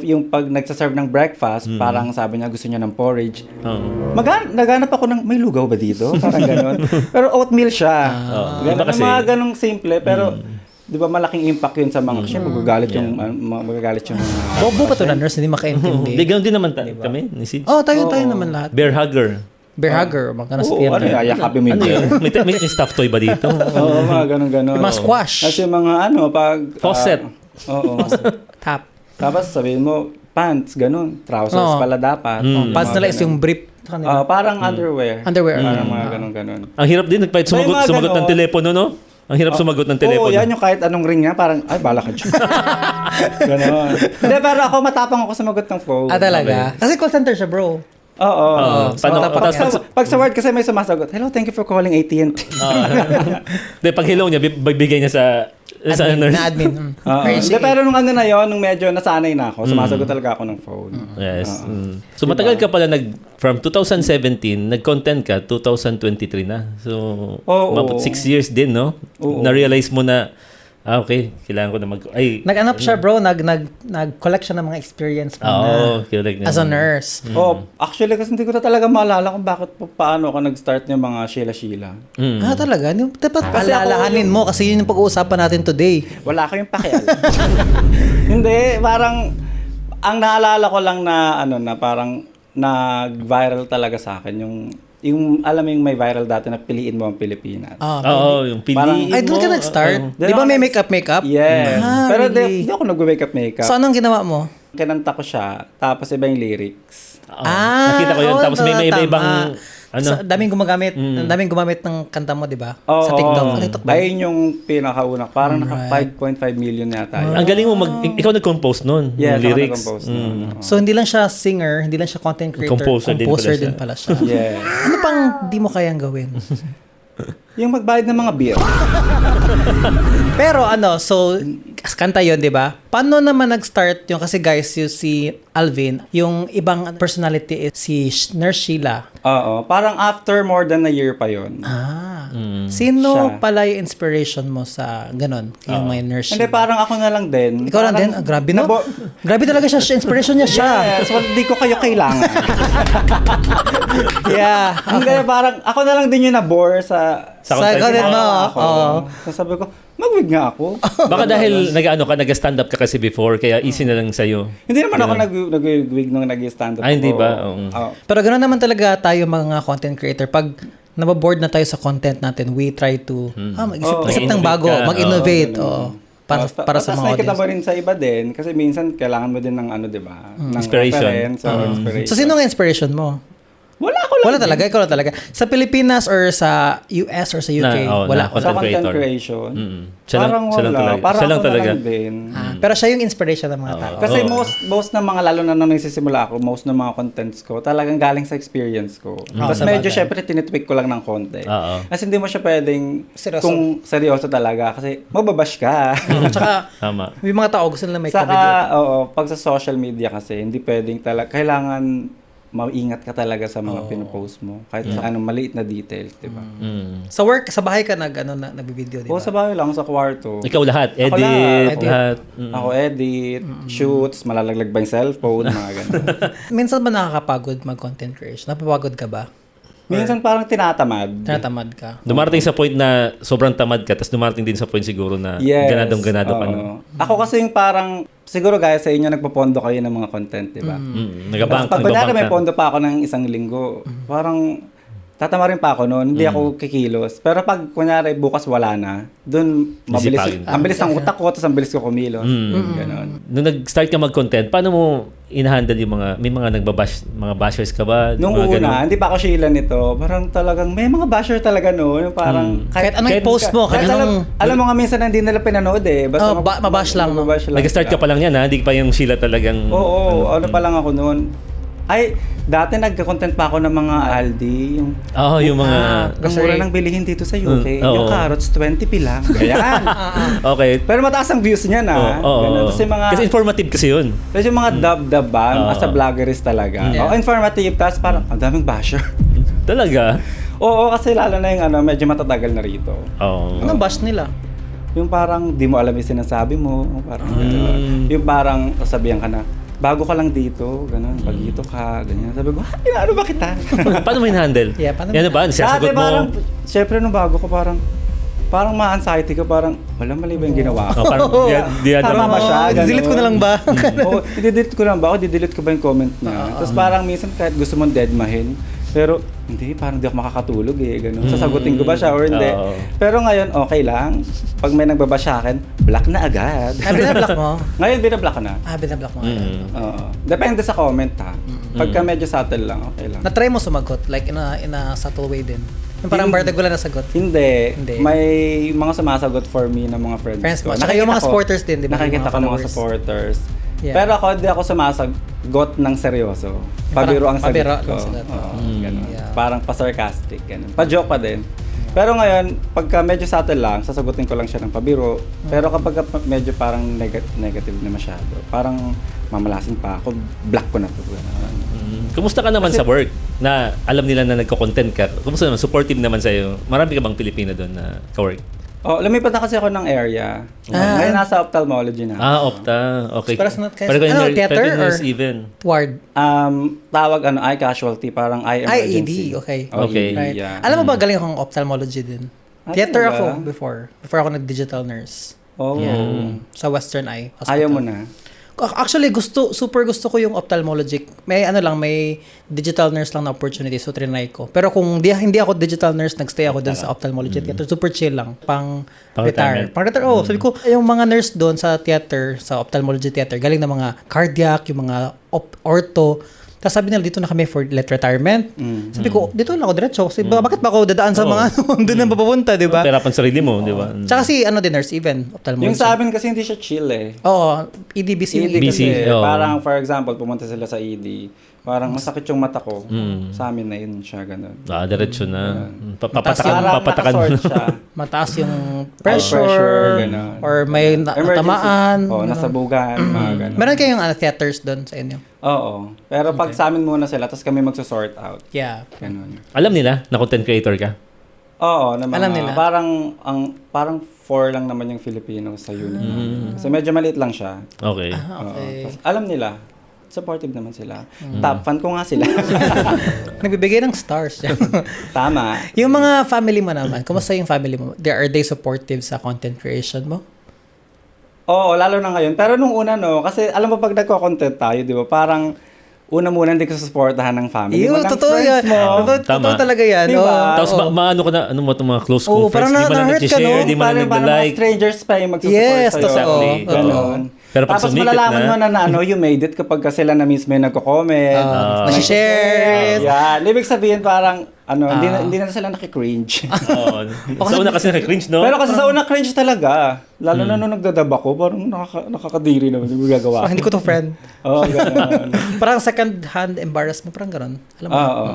S1: yung pag nagsaserve ng breakfast, parang sabi niya gusto niya ng porridge.
S3: Oo.
S1: Naghanap ako ng, may lugaw ba dito? Parang ganun. Pero oatmeal siya.
S3: Iba
S1: Ganun,
S3: kasi.
S1: mga ganung simple, pero di ba malaking impact yun sa mga, kasi magagalit yung mga
S2: Bobo pa to na nurse, hindi makaintindi.
S3: Hindi, ganoon din naman kami. Ni Sid.
S2: Tayo naman lahat.
S3: Bear hugger.
S2: Bear hugger, mga
S1: Oo,
S2: spear.
S1: yayakapin mo
S3: Ano
S1: yun.
S3: yun? May stuff toy ba dito?
S1: Oo, mga ganun-ganun.
S2: Mga squash.
S1: Kasi mga pag...
S3: Faucet.
S1: Oo.
S2: Tap.
S1: Tapos sabihin mo, pants, ganun. Trousers
S2: Oo.
S1: pala dapat.
S2: Pants nila is yung brief.
S1: Parang underwear.
S2: Underwear.
S1: Parang mga ganun-ganun.
S3: Ang hirap din,
S1: May mga
S3: sumagot ng
S1: ganon.
S3: telepono, no? Ang hirap sumagot ng telepono.
S1: Oo, yan yung kahit anong ring niya, parang, ay, bala ka dyan. Ganon. Hindi, pero ako matapang ako sumagot ng phone.
S2: Talaga? Kasi call center siya, bro.
S1: Oo.
S3: Paano-
S1: Pag sa word kasi may sumasagot, hello, thank you for calling AT&T.
S3: Hindi, pag hello niya, bibigay niya sa nurse.
S2: Na admin.
S1: Oo. Hindi, pero nung na yon, nung medyo nasanay na ako, sumasagot talaga ako ng phone.
S3: Yes. So matagal ka pala from 2017, nag-content ka, 2023 na. So,
S1: Oo.
S3: 6 years din, no?
S1: Oo.
S3: Na-realize mo na, okay, kailangan ko na
S2: Nag-anap siya, bro. Nag-collect siya ng mga experience mo na
S3: correct na.
S2: as a nurse.
S1: Oh, actually, kasi hindi ko na talaga maalala kung paano ako nag-start ng mga Sheila-Sheila.
S2: Talaga? Dapat
S1: Kasi ako
S2: alalahanin mo kasi yun yung pag-uusapan natin today.
S1: Wala ko yung pakialam. Hindi, parang, ang naalala ko lang na parang, nag-viral talaga sa akin, yung alam mo yung may viral dati na piliin mo ang Pilipinas.
S3: Oo, yung piliin
S2: Ay, doon ka
S3: mo.
S2: nag-start? Di ba may makeup?
S1: Yes. Pero
S2: really?
S1: di ako nag-makeup.
S2: So, anong ginawa mo?
S1: Kinanta ko siya, tapos iba yung lyrics.
S3: Nakita ko yun. Tapos may iba-ibang,
S2: daming gumamit ng kanta mo, di ba?
S1: Oo,
S2: Sa TikTok. ba?
S1: Ayun yung pinakauna. Parang naka 5.5 million yata. yun.
S3: Ang galing mo, ikaw nag-compose nun,
S1: Yes,
S3: yung
S1: ako
S3: lyrics.
S1: nag-compose nun.
S2: So, hindi lang siya singer, hindi lang siya content creator,
S3: Composer din pala siya.
S2: din pala siya.
S1: Yes.
S2: Ano pang di mo kayang gawin?
S1: Yung magbayad ng mga bill.
S2: Pero so, kanta yun, di ba? Paano naman nag-start yung, kasi guys, yung si Alvin, yung ibang personality is si Nurse Sheila.
S1: Oo, parang after more than a year pa yon.
S2: Sino
S1: Siya.
S2: pala yung inspiration mo sa ganon? Yung may Nurse
S1: Hindi,
S2: Sheila?
S1: parang ako na lang din.
S2: Ikaw lang
S1: Parang
S2: din? Grabe, no?
S1: nabo-
S2: Grabe talaga siya. Inspiration niya siya.
S1: Yes, well, di ko kayo kailangan.
S2: Yeah.
S1: Hindi, parang ako na lang din yung nabore sa
S3: Sa
S2: Sa
S3: content
S2: content mo.
S1: ako.
S2: Oo.
S1: So sabi ko, mag-wig nga ako.
S3: Baka dahil nag-stand up ka kasi before, kaya easy na lang sa'yo.
S1: Hindi naman ako nag-wig nung nag-stand up.
S3: Ah, hindi
S1: ako.
S3: ba? Oo.
S1: Oo.
S2: Pero ganoon naman talaga tayo mga content creator. Pag nababoard na tayo sa content natin, we try to mag-isip
S1: Oo.
S2: isip ng
S3: Mag-innovate
S2: bago,
S3: ka.
S2: mag-innovate.
S1: Oo.
S2: Oo. Para sa mga
S1: nakikita
S2: audience.
S1: mo rin sa iba din, kasi minsan kailangan mo din ng ano, di ba? Ng
S3: Inspiration.
S1: reference or inspiration.
S2: So, sino nga inspiration mo?
S1: Wala ako lang.
S2: Wala talaga, ikaw lang talaga. Sa Pilipinas or sa US or sa UK,
S3: na
S2: wala.
S1: Sa
S3: content
S1: content
S3: creator.
S1: creation.
S3: Siya lang talaga.
S1: Parang
S3: Siya lang
S1: ako na
S3: talaga.
S1: lang din.
S2: Pero siya yung inspiration ng mga tao.
S1: Kasi
S3: Oo.
S1: most ng mga, lalo na nung nagsisimula ako, most ng mga contents ko, talagang galing sa experience ko. Tapos
S2: sa
S1: medyo
S2: bagay.
S1: syempre tinitweak ko lang ng konti.
S3: Oo.
S1: Kasi hindi mo siya pwedeng,
S2: Seryoso.
S1: kung seryoso talaga, kasi mababash ka.
S2: Tsaka,
S3: Tama.
S2: may mga tao gusto nila may comedy.
S1: Saka, oo, pag sa social media kasi, hindi pwedeng talaga, kailangan maingat ka talaga sa mga pinopost mo. Kahit sa maliit na details, di ba?
S2: Sa work, sa bahay ka nag-video, di
S1: O
S2: ba?
S1: sa bahay lang, sa kwarto.
S3: Ikaw lahat.
S1: Ako
S3: Edit.
S1: lahat.
S3: Lahat.
S1: Ako edit, shoots, malalaglag ba yung cellphone, mga ganun.
S2: Minsan ba nakakapagod mag-content creation? Napapagod ka ba?
S1: Minsan parang tinatamad.
S2: Tinatamad ka?
S3: Dumarating sa point na sobrang tamad ka, tapos dumarating din sa point siguro na ganadong-ganado ka na.
S1: oo. Ako kasi yung parang, siguro guys, sa inyo nagpapondo kayo ng mga content, di ba?
S3: Nagabank.
S1: Pag kunyari may
S3: na.
S1: pondo pa ako ng isang linggo, parang tatama rin pa ako noon, hindi ako kikilos. Pero pag kunyari bukas wala na, dun mabilis,
S3: Isipagin.
S1: ang bilis ng utak ko, tapos ang bilis ko kumilos. Ganon.
S3: Nung nag-start ka mag-content, paano mo in-handle yung may mga nagbabash, mga bashers ka ba?
S1: Nung
S3: Mga ganun?
S1: una, hindi pa ako Sheila nito, parang talagang may mga basher talaga noon. Parang
S2: Kahit anong post mo, kahit anong...
S1: alam mo nga minsan hindi nila pinanood eh. Basta
S2: Oh, mabash lang, no?
S1: mabash lang.
S3: Nag-start ka pa lang yan, ha? Hindi pa yung Sheila talagang...
S1: Oo, ano pa lang ako noon. Ay, dati nagka-content pa ako ng mga Aldi. Yung,
S3: yung mga...
S1: ang mura ng bilihin dito sa UK.
S3: oo.
S1: Yung carrots, 20p lang. Ayan.
S3: Okay.
S1: Pero mataas ang views niya na.
S3: Oo.
S1: Ganun. Tapos yung mga...
S3: Kasi informative kasi yun.
S1: Tapos yung mga dub-dub ba,
S3: Oo.
S1: as a vloggerist talaga.
S2: Yeah.
S1: Informative, tapos parang ang daming basher.
S3: Talaga?
S1: Oo, kasi lalo na yung medyo matatagal na rito.
S3: Oo.
S2: Anong bash nila?
S1: Yung parang di mo alam yung sinasabi mo, parang yung parang sasabihan ka na, bago ka lang dito, ganun, pag dito ka, ganyan. Sabi ko, ano ba kita?
S3: Paano mo in-handle?
S2: Yeah, paano
S3: Yan
S2: mo-
S3: ba? Siyasagot
S1: Dati
S3: mo?
S1: parang, syempre nung bago ko parang ma-anxiety ka, parang, wala mali ba yung ginawa ko?
S3: Parang,
S1: Tama ba siya? Ganun.
S2: Delete ko na lang ba?
S1: Oo, i-delete ko lang ba? O di-delete ko ba yung comment niya? Tapos parang minsan kahit gusto mong deadmahin, pero hindi, parang di ako makakatulog eh. Ganun. Sasagutin ko ba siya or hindi?
S3: Oo.
S1: Pero ngayon, okay lang. Pag may nagbaba sa akin, block na agad.
S2: Binablock mo?
S1: Ngayon, binablock ko na.
S2: Binablock mo.
S1: Oo. Depende sa comment ha. Pagka medyo subtle lang, okay lang.
S2: Na-try mo sumagot, like in a subtle way din. Yung parang bardagulan na sagot.
S1: Hindi.
S2: Hindi.
S1: May mga sumasagot for me ng mga friends
S2: Friends mo.
S1: ko.
S2: Tsaka yung mga supporters din, di ba?
S1: Nakikita
S2: Yung mga
S1: ko ng mga
S2: followers.
S1: supporters.
S2: Yeah.
S1: Pero ako, hindi ako sumasagot ng seryoso. Pabiro ang sagot
S2: pabiro
S1: ko.
S2: lang sagot.
S1: Oo, ganun.
S2: Yeah.
S1: Parang pa-sarcastic. Ganun. Pa-joke pa din. Pero ngayon, pagka medyo subtle lang, sasagutin ko lang siya ng pabiro. Pero kapag medyo parang negative na masyado, parang mamalasin pa ako, block ko na to. Ganun.
S3: Kumusta ka naman sa work? Na alam nila na nagko-content ka. Kumusta naman? Supportive naman sa'yo. Marami ka bang Pilipino doon na ka-work?
S1: Oh, lumipat na kasi ako ng area. Ngayon nasa ophthalmology na.
S3: Opta. Okay.
S2: Pero theater or
S3: even.
S2: ward?
S1: Tawag eye casualty, parang eye emergency.
S2: ED, okay.
S1: Oh,
S3: Okay.
S1: ED,
S2: Right.
S1: yeah.
S2: Alam mo ba, galing akong ophthalmology din. Theater
S1: talaga?
S2: ako before ako nag-digital nurse.
S1: Oh.
S2: Sa Western Eye Hospital.
S1: Ayaw mo na.
S2: Actually, super gusto ko yung ophthalmology. May digital nurse lang na opportunity, so trinay ko. Pero kung hindi ako digital nurse, nagstay ako dun sa ophthalmology theater. Super chill lang.
S3: Pang-retirement.
S2: Pang-retire. Sabi ko, yung mga nurse doon sa theater, sa ophthalmology theater, galing na mga cardiac, yung mga ortho. Tapos sabi nila, dito na kami for retirement. Sabi ko, dito lang ako diretso. Kasi bakit ba ako dadaan sa mga doon na papapunta, di ba?
S3: Perapan sarili mo, di ba?
S2: Tsaka si nurse even, ophthalmology.
S1: Yung sa amin kasi hindi siya chill eh.
S2: Oo, EDBC.
S1: ED kasi,
S3: oo.
S1: parang for example, pumunta sila sa ED, parang masakit yung mata ko. Sa amin na yun siya, ganun.
S3: Diretso na.
S1: Para
S3: Papatakan mo
S1: nakasort
S3: na.
S1: siya.
S2: mataas yung
S1: pressure,
S2: pressure,
S1: ganun.
S2: or may tamaan.
S1: Oo, nasabugan, mga ganun.
S2: Meron kayong theaters doon sa inyo?
S1: Oo. Pero pag sa amin muna sila, tapos kami magsosort out.
S2: Yeah.
S1: Ganun.
S3: Alam nila na content creator ka?
S1: Oo, na mga,
S2: Alam nila.
S1: parang 4 lang naman yung Filipino sa unit. Kasi medyo maliit lang siya.
S3: Okay.
S2: Okay.
S1: Tapos alam nila. Supportive naman sila. Top fan ko nga sila.
S2: Nagbibigay ng stars.
S1: Tama.
S2: Yung mga family mo naman, kumusta yung family mo? Are they supportive sa content creation mo?
S1: Oo, lalo na ngayon. Pero nung una, no, kasi alam mo pag nagko-content tayo, di ba, parang una muna hindi ko susuportahan ng family mo, ng
S2: Totoo
S1: friends
S2: yan.
S1: mo.
S2: Totoo talaga yan.
S1: Di ba?
S3: Tapos maano ka na, ano mo itong mga close
S2: Oo,
S3: friends,
S2: parang
S3: di mo na
S2: na-hurt ka,
S3: nag-share,
S2: no?
S3: di mo na
S1: Parang mga
S3: nag-like.
S1: strangers pa yung magsusupport
S2: Yes,
S1: sa'yo.
S2: totoo.
S3: Exactly.
S1: Ganon.
S3: Pero pag
S1: tapos
S3: sumikat
S1: malalaman
S3: na-
S1: mo na you made it kapag ka sila na mismo yung nagko-comment.
S2: Nasi-share.
S1: Yan. Ibig sabihin parang, hindi na sila nakikringe.
S3: Oo. Sa una kasi nakikringe, no?
S1: Pero kasi sa una cringe talaga. Lalo na nung nagdadab ako, parang nakakadiri naman yung gagawa.
S2: Parang hindi ko to friend.
S1: Oo, ganun.
S2: Parang second-hand embarrassment. Parang gano'n. Alam mo?
S1: Oo.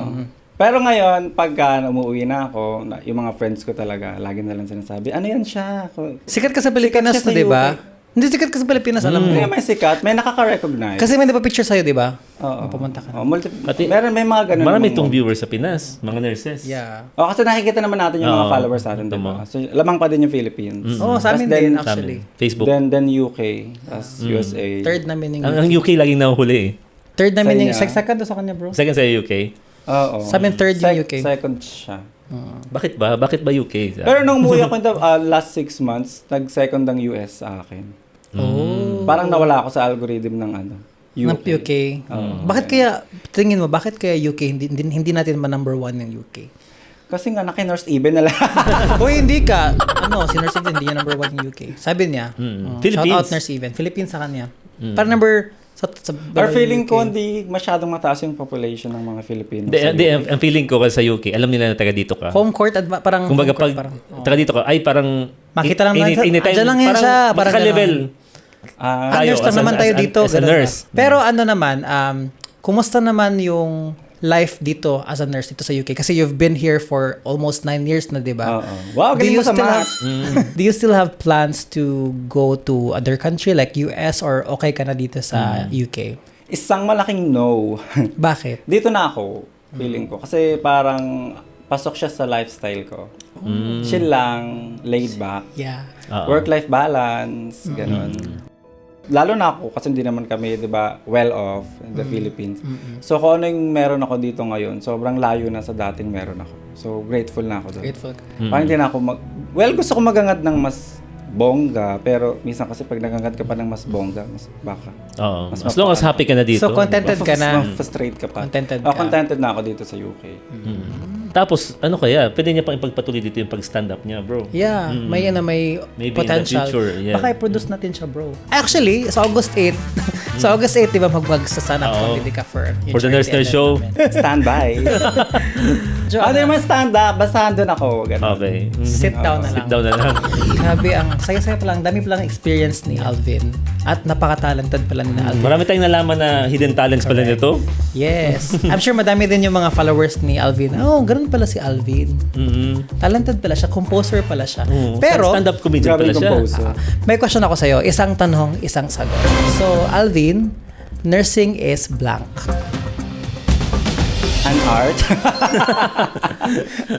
S1: Pero ngayon, pagka umuwi na ako, yung mga friends ko talaga, lagi na lang sinasabi, ano yan siya?
S2: Sikat ka sa Pilipinas
S1: Sikat siya
S2: na,
S1: sa
S2: di ba?
S1: UK.
S2: Hindi sikat ka sa Pilipinas, alam mo.
S1: Hindi may sikat, may nakaka-recognize.
S2: Kasi may picture sa'yo, di ba?
S1: Oo.
S2: Pumunta ka.
S3: Pati-
S1: may mga ganun.
S3: Marami
S1: namang
S3: itong
S1: mo.
S3: viewers sa Pinas, mga nurses.
S2: Yeah.
S1: Kasi nakikita naman natin yung mga
S3: Oo.
S1: followers natin, di ba? So, lamang pa din yung Philippines.
S2: Oo, sa amin
S1: Tas
S2: din,
S1: then-
S3: Sa
S2: actually.
S3: amin. Facebook.
S1: Then UK, tas USA.
S2: Third namin yung
S3: Ang UK laging nahuli eh.
S2: Third namin yung...
S1: Sa inyo.
S2: Second to sa kanya, bro.
S3: Second sa UK.
S1: Oo.
S2: Sa amin, third yung UK.
S1: Second siya.
S3: Bakit ba? Bakit ba UK?
S1: Pero nung umuwi ako in the last 6 months, nag-second ang US sa akin.
S2: Oh.
S1: Parang nawala ako sa algorithm ng
S2: Ng UK. Bakit kaya, tingin mo, bakit kaya UK, hindi natin ma-number 1 yung UK?
S1: Kasi nga, naki-Nurse Even na lang.
S2: Uy, hindi ka. Si Nurse Even, hindi niya number 1 yung UK. Sabi niya.
S3: Philippines.
S2: Shout out Nurse Even. Philippines sa kanya. Parang number...
S1: Or feeling ko, hindi masyadong mataas yung population ng mga Filipinos.
S3: Ang feeling ko kasi sa UK, alam nila na taga dito ka.
S2: Home court, parang...
S3: Kumbaga
S2: home court,
S3: pag taga dito ka, ay parang...
S2: Makita lang natin,
S3: anytime,
S2: andyan lang yan siya, parang
S3: magka-level.
S2: nurse lang naman tayo dito.
S3: As a
S2: ganun
S3: nurse.
S2: ba? Pero ano naman, kumusta naman yung life dito as a nurse dito sa UK? Kasi you've been here for almost 9 years na, di ba?
S1: Oo. Wow, galing mo sa math.
S2: Do you still have plans to go to other country like US or okay ka na dito sa UK?
S1: Isang malaking no.
S2: Bakit?
S1: Dito na ako, feeling ko. Kasi parang pasok siya sa lifestyle ko. Chill lang, laid back.
S2: Yeah.
S1: Work-life balance, ganun. Lalo na ako, kasi hindi naman kami, di ba, well off in the Philippines. So, kung ano yung meron ako dito ngayon, sobrang layo na sa dating meron ako. So, grateful na ako doon.
S2: Grateful.
S1: Parang hindi na ako well, gusto ko magangad ng mas bongga, pero minsan kasi pag nagangad ka pa ng mas bongga, mas baka.
S3: Oo.
S1: Mas
S3: As long as happy ka na dito.
S2: So, contented ka na.
S1: Frustrate ka pa.
S2: Contented ka.
S1: Contented na ako dito sa UK.
S3: Tapos, ano kaya? Pwede niya pang ipagpatuloy dito yung pag-stand up niya, bro.
S2: Yeah, may
S3: Maybe
S2: potential.
S3: in the future, yeah.
S2: Baka i-produce natin siya, bro. Actually, sa August 8, sa August 8, di ba, mag-stand up comedy ka for
S3: For the Nurse Nurse Show.
S1: Stand by. Ano yung stand up? Basta andun ako. Ganun.
S3: Okay.
S2: Sit down na lang.
S3: Sit down na lang.
S2: Grabe, ang saya-saya pa lang. Dami pa lang experience ni Alvin. At napaka-talented pala ni Alvin.
S3: Marami tayong nalaman na hidden talents pala nito.
S2: Yes. I'm sure madami din yung mga followers ni Alvin. Oh, ganun pala si Alvin. Talented pala siya. Composer pala siya. Pero,
S3: stand-up comedian
S1: Grabe
S3: pala siya.
S1: composer.
S2: may question ako sa'yo. Isang tanong, isang sagot. So, Alvin, nursing is blank.
S1: An art.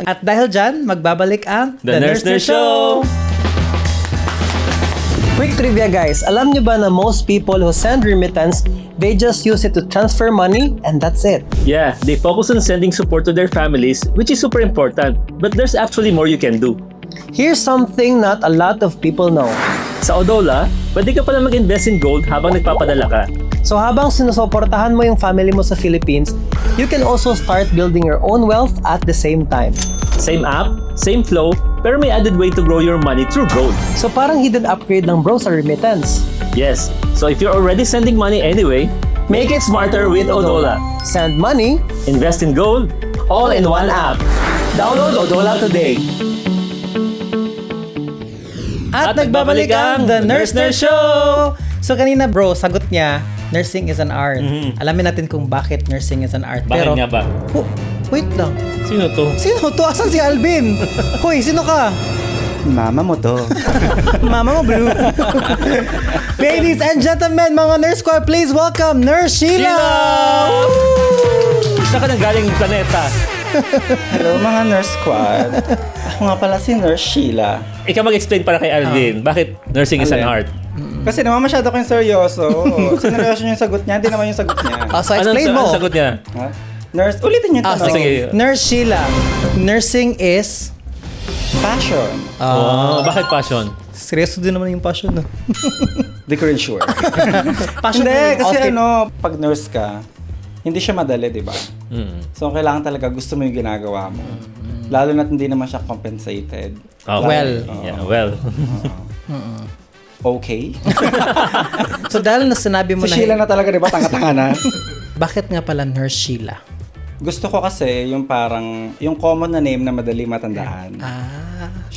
S2: At dahil dyan, magbabalik ang
S3: The Nurse Nurse Show!
S2: Quick trivia guys, alam nyo ba na most people who send remittance, they just use it to transfer money and that's it.
S3: Yeah, they focus on sending support to their families, which is super important. But there's actually more you can do.
S2: Here's something not a lot of people know.
S3: Sa Odola, pwede ka pala mag-invest in gold habang nagpapadala ka.
S2: So habang sinusuportahan mo yung family mo sa Philippines, you can also start building your own wealth at the same time.
S3: Same app, same flow, pero may added way to grow your money through gold.
S2: So parang hidden upgrade ng bro sa remittance.
S3: Yes, so if you're already sending money anyway, make it smarter with Odola.
S2: Send money,
S3: Invest in gold, all in one app. Download Odola today.
S2: at nagbabalik ang The Nurse Nurse Show! So kanina bro, sagot niya, nursing is an art. Alamin natin kung bakit nursing is an art.
S3: Bakit nga ba?
S2: Wait lang.
S3: Sino to?
S2: Sino to? Asan si Alvin? Hoy, sino ka?
S1: Mama mo to.
S2: Mama mo blue. Ladies and gentlemen, mga Nurse Squad, please welcome Nurse Sheila!
S3: Saan ka nang galing planeta?
S1: Hello mga Nurse Squad. Ako nga pala si Nurse Sheila.
S3: Ikaw mag-explain para kay Alvin. Bakit nursing is an
S1: Alin?
S3: art?
S1: Kasi naman masyado kayong seryoso. Sineryoso niyo yung sagot niya, hindi naman yung sagot niya.
S2: So explain mo.
S3: Anong sagot niya?
S1: Ha? Nurse, ulitin yung tanong.
S3: sige.
S2: Nurse Sheila, nursing is...
S1: Passion.
S3: Bakit passion?
S2: Seryoso din naman yung passion, no?
S1: Di ko rin sure.
S2: Passion
S1: Hindi, kasi
S2: outfit.
S1: pag nurse ka, hindi siya madali, di ba? So, kailangan talaga gusto mo yung ginagawa mo. Lalo na't hindi naman siya compensated.
S3: Oh,
S2: Well.
S3: Yeah, well.
S1: Okay.
S2: So dahil na sinabi mo
S1: Si
S2: na...
S1: Sheila na talaga, di ba? Tanga-tanga na.
S2: Bakit nga pala Nurse Sheila?
S1: Gusto ko kasi yung parang, yung common na name na madali matandaan.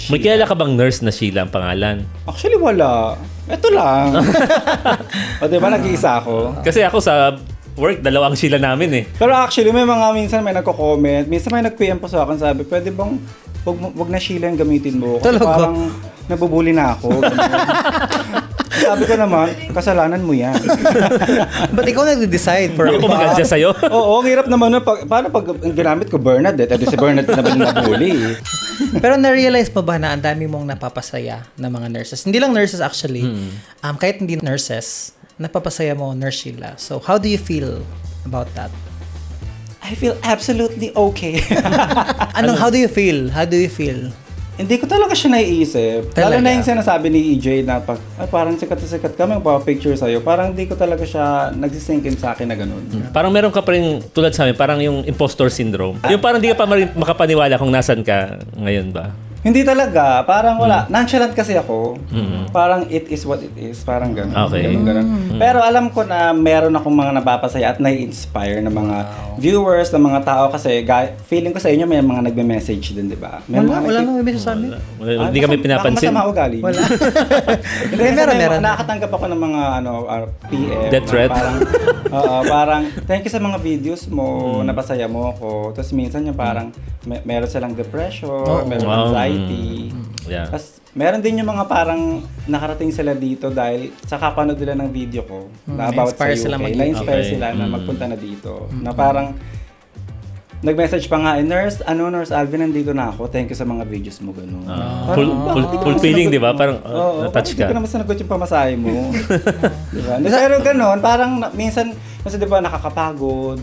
S3: May kilala ka bang nurse na Sheila ang pangalan?
S1: Actually, wala. Ito lang. O, di ba? Nag-iisa ako.
S3: Kasi ako sa work, dalawang Sheila namin eh.
S1: Pero actually, may mga minsan may nagko-comment. Minsan may nag-PM po sa akin, sabi, pwede bang wag na Sheila yung gamitin mo? Kasi
S2: Talaga?
S1: parang nabubuli na ako. Sabi ko naman, kasalanan mo yan.
S2: Ba't ikaw nag-decide for
S3: Hindi ko mag-adjust sa'yo.
S1: Oo, ang hirap naman. Paano pag ginamit ko Bernadette? Edi si Bernadette na ba yung nabuli?
S2: Pero na-realize mo ba na ang dami mong napapasaya ng mga nurses? Hindi lang nurses actually. Kahit hindi nurses, napapasaya mo Nurse Sheila. So, how do you feel about that?
S1: I feel absolutely okay.
S2: How do you feel? How do you feel?
S1: Hindi ko talaga siya naiisip. Lalo
S2: Talaga?
S1: na yung sinasabi ni EJ na pag, ay parang sikat na sikat kami, magpapapicture sa'yo. Parang hindi ko talaga siya nagsisinkin sa akin na ganun.
S3: Parang meron ka pa rin, tulad sa amin, parang yung impostor syndrome. Yung parang di ka pa makapaniwala kung nasan ka ngayon ba?
S1: Hindi talaga. Parang wala. Nonchalant kasi ako. Parang it is what it is. Parang ganun.
S3: Okay.
S1: Ganun. Pero alam ko na meron akong mga napapasaya at nai-inspire ng mga viewers, ng mga tao. Kasi feeling ko sa inyo may mga nagme-message din, di ba? May mga
S2: Wala nang ibig sa amin.
S3: Hindi kami pinapansin.
S1: Baka masama ugali.
S2: Wala.
S1: Hindi,
S2: Meron,
S1: meron.
S2: meron.
S1: Nakakatanggap ako ng mga PM.
S3: Death
S1: na
S3: threat?
S1: Parang, parang, thank you sa mga videos mo, napasaya mo ako. Tapos minsan yung parang, meron silang depression, meron
S3: Wow.
S1: anxiety.
S3: Yeah.
S1: Tapos meron din yung mga parang nakarating sila dito dahil sa kapanood nila ng video ko na about sa
S2: Na-inspire
S1: UK.
S2: sila
S1: Na-inspire
S3: Okay.
S1: sila na magpunta na dito. Na parang, nag-message pa nga, Nurse Alvin, nandito na ako. Thank you sa mga videos mo, gano'n.
S3: Fulfilling, di ba? Parang na-touch
S1: Hindi
S3: ka.
S1: ko naman sinagot yung pamasahe mo. Diba? Pero gano'n, parang minsan, kasi di ba nakakapagod,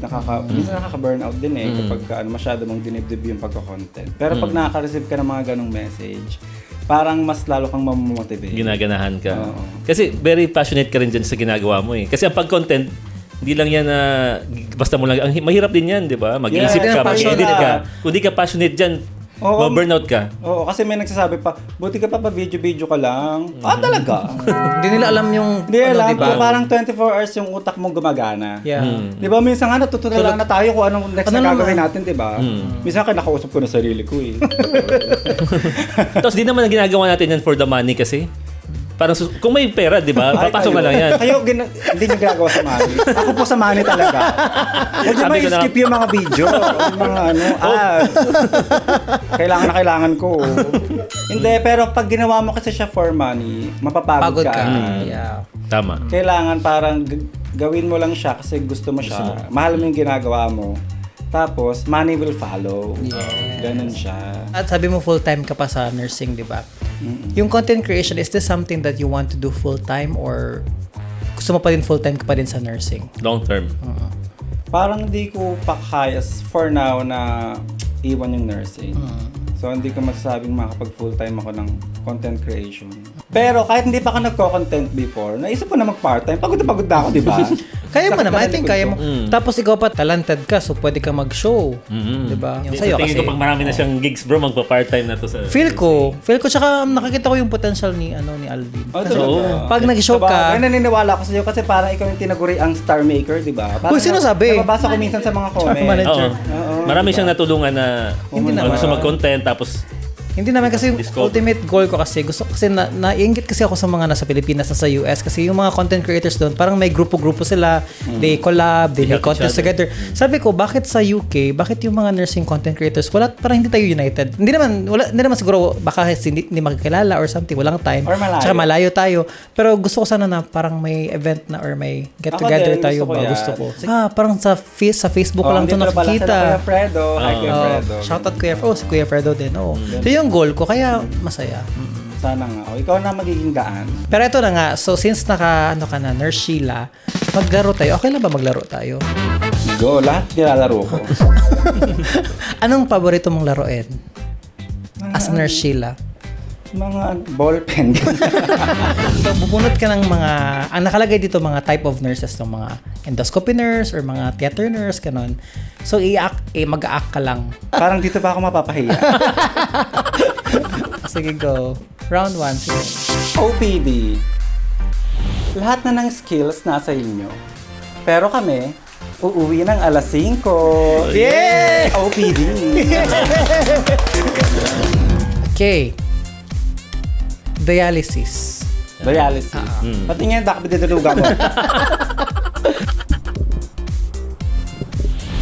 S1: minsan nakaka-burnout din kapag masyado mong dinibdib yung pagka-content. Pero pag nakaka-receive ka ng mga ganong message, parang mas lalo kang mamomotivate.
S3: Ginaganahan ka.
S1: Oo.
S3: Kasi very passionate ka rin dyan sa ginagawa mo eh. Kasi ang pag-content, hindi lang yan na basta mo lang. Mahirap din yan, di ba? Mag-iisip
S1: Yeah,
S3: ka, mag-edit
S1: passion
S3: ka.
S1: na.
S3: Kung di ka passionate dyan,
S1: Oo.
S3: ma-burnout ka.
S1: Oo, kasi may nagsasabi pa, buti ka pa video-video ka lang. Talaga?
S2: Hindi nila alam yung...
S1: Hindi alam,
S2: diba?
S1: parang 24 hours yung utak mong gumagana.
S2: Yeah.
S1: Di ba, minsan nga natutunan lang na tayo kung anong next
S2: Ano
S1: na
S2: naman?
S1: gagawin natin, di ba? Minsan kinakausap ko na sarili ko eh.
S3: Tapos di naman ginagawa natin yan for the money kasi. Parang kung may pera, di ba?
S1: Ay,
S3: Papasok na
S1: kayo.
S3: lang yan.
S1: Kayo, hindi nyo ginagawa sa money. Ako po sa money talaga. Huwag nyo
S3: Sabi ko na-
S1: ma-skip yung mga video. Yung mga ads. Kailangan ko. Hindi, pero pag ginawa mo kasi siya for money, mapapagod
S2: Pagod ka.
S1: ka.
S2: Yeah.
S3: Tama.
S1: Kailangan parang gawin mo lang siya kasi gusto mo siya. Mahal mo yung ginagawa mo. Tapos, money will follow.
S2: Yes.
S1: Ganun siya.
S2: At sabi mo full-time ka pa sa nursing, di ba? Yung content creation, is this something that you want to do full-time or gusto mo pa din full-time ka pa din sa nursing?
S3: Long term.
S1: Parang hindi ko pa kaya for now na iwan yung nursing. So, hindi ko masasabing makapag full-time ako ng content creation. Pero kahit hindi pa ako nagko-content before, naisip ko na mag-part-time. Pagod na pagod na ako, di ba?
S2: Kaya mo
S1: Sakit
S2: naman, I
S1: na
S2: think
S1: likod
S2: kaya
S1: ko.
S2: mo. Tapos ikaw pa, talented ka, so pwede ka mag-show. Di ba? Yung sa'yo
S3: Tingin
S2: kasi.
S3: ko pag marami na siyang gigs, bro, magpa-part-time na to sa...
S2: Feel ko, tsaka nakikita ko yung potential ni Alvin.
S1: Oh,
S2: Kasi
S1: talaga.
S2: pag nag-show ka,
S1: Ay, naniniwala ako sa iyo kasi parang ikaw yung tinaguri ang star maker, di ba? Parang
S2: Uy, sino sabi?
S1: Nababasa ko minsan sa mga comment.
S2: Manager.
S3: Oo. Marami siyang natulungan na
S2: Hindi
S3: gusto
S2: naman.
S3: mag-content tapos
S2: Hindi naman kasi yung
S3: Discover.
S2: ultimate goal ko kasi gusto kasi naiinggit kasi ako sa mga nasa Pilipinas na sa US kasi yung mga content creators doon parang may grupo-grupo sila, they collab, they make
S3: help each
S2: contest
S3: other.
S2: together. Sabi ko, bakit sa UK, bakit yung mga nursing content creators parang hindi tayo united? Hindi naman siguro baka hindi makikilala or something, walang time.
S1: Or malayo.
S2: Tsaka malayo tayo. Pero gusto ko sana na parang may event na or may get
S1: Ako
S2: together
S1: din,
S2: tayo
S1: gusto ko
S2: ba?
S1: yan.
S2: Gusto ko. Parang sa Facebook ko lang ito
S1: dito pala sila
S2: nakikita.
S1: Kuya Fredo. Hi, Kuya Fredo.
S2: Shoutout Kuya Fredo. Si Kuya Fredo din. Oo. So yung goal ko, kaya masaya.
S1: Sana nga. O, ikaw na magiging daan.
S2: Pero ito na nga, so since ka na, Nurse Sheila, maglaro tayo. Okay lang ba maglaro tayo?
S1: Go, lahat nilalaro ko.
S2: Anong paborito mong laruin? As a Nurse Sheila.
S1: Mga ballpen.
S2: So, bubunot ka ng mga, ang nakalagay dito mga type of nurses, ng mga endoscopy nurse or mga theater nurse, kanon. So, mag-a-act ka lang.
S1: Parang dito pa ako mapapahiya.
S2: Sige, go. Round 1, sige.
S1: OPD. Lahat na ng skills nasa inyo. Pero kami, uuwi ng alas 5.
S2: Yeah!
S1: OPD.
S2: Okay. Dialysis.
S1: Dialysis. Patingin, baka bididulugan mo.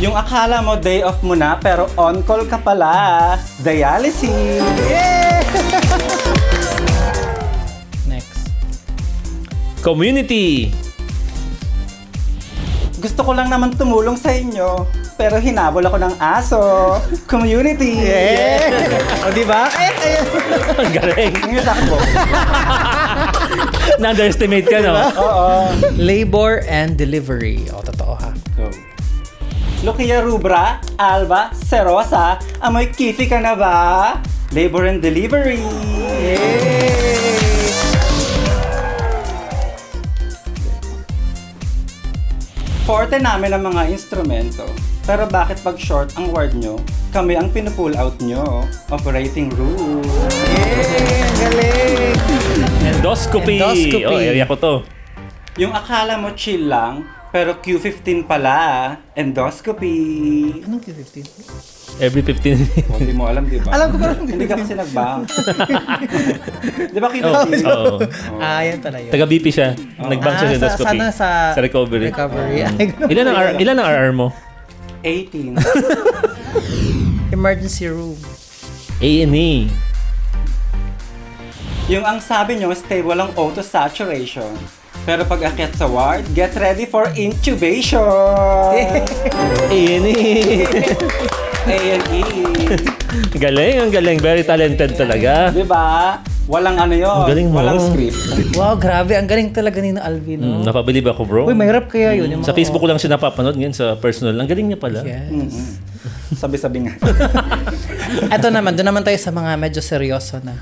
S1: Yung akala mo day off mo na, pero on call ka pala. Dialysis.
S2: Yeah! Next.
S3: Community.
S1: Gusto ko lang naman tumulong sa inyo, pero hinabol ako ng aso. Community.
S2: Yeah! O, diba?
S3: Ang galing.
S1: Ang takbo.
S3: Na-underestimate ka, no?
S1: Oo.
S2: Labor and delivery. O, totoo ha.
S1: Go. Lucia Rubra, Alba, Serosa, amoy kifi ka na ba? Labor and delivery. Forte namin ang mga instrumento. Pero bakit pag short ang word nyo, kami ang pinupull out nyo. Operating room.
S2: Yeah! Galing!
S3: Endoscopy.
S2: Endoscopy.
S3: Oh, area ko to.
S1: Yung akala mo chill lang, pero Q15 pala. Endoscopy.
S2: Anong Q15?
S3: Every 15
S1: O, hindi mo alam, di ba?
S2: Alam ko pero
S1: Hindi ka kasi nag-bank. Di ba Q15?
S3: Oo.
S2: yan pala yun.
S3: Taga BP siya. Nag-bank siya sa endoscopy.
S2: Sana sa
S3: recovery.
S2: recovery.
S3: Ilan ang RR mo?
S1: 18.
S2: Emergency room.
S3: A&E.
S1: Yung ang sabi nyo, stable ang auto saturation. Pero pag akyat sa ward, get ready for intubation!
S3: A&E.
S1: A&E.
S3: Galing, ang galing. Very talented talaga.
S1: Di ba? Walang ano yun.
S3: Ang galing mo.
S1: Walang script.
S2: Wow, grabe. Ang galing talaga ni Alvin. No?
S3: Napabilib ako, bro.
S2: Uy, mahirap kaya yun. Yung
S3: Sa
S2: mga-
S3: Facebook ko lang siya napapanood ngayon sa personal. Ang galing niya pala.
S2: Yes.
S1: Sabi-sabi nga.
S2: Ito naman, doon naman tayo sa mga medyo seryoso na.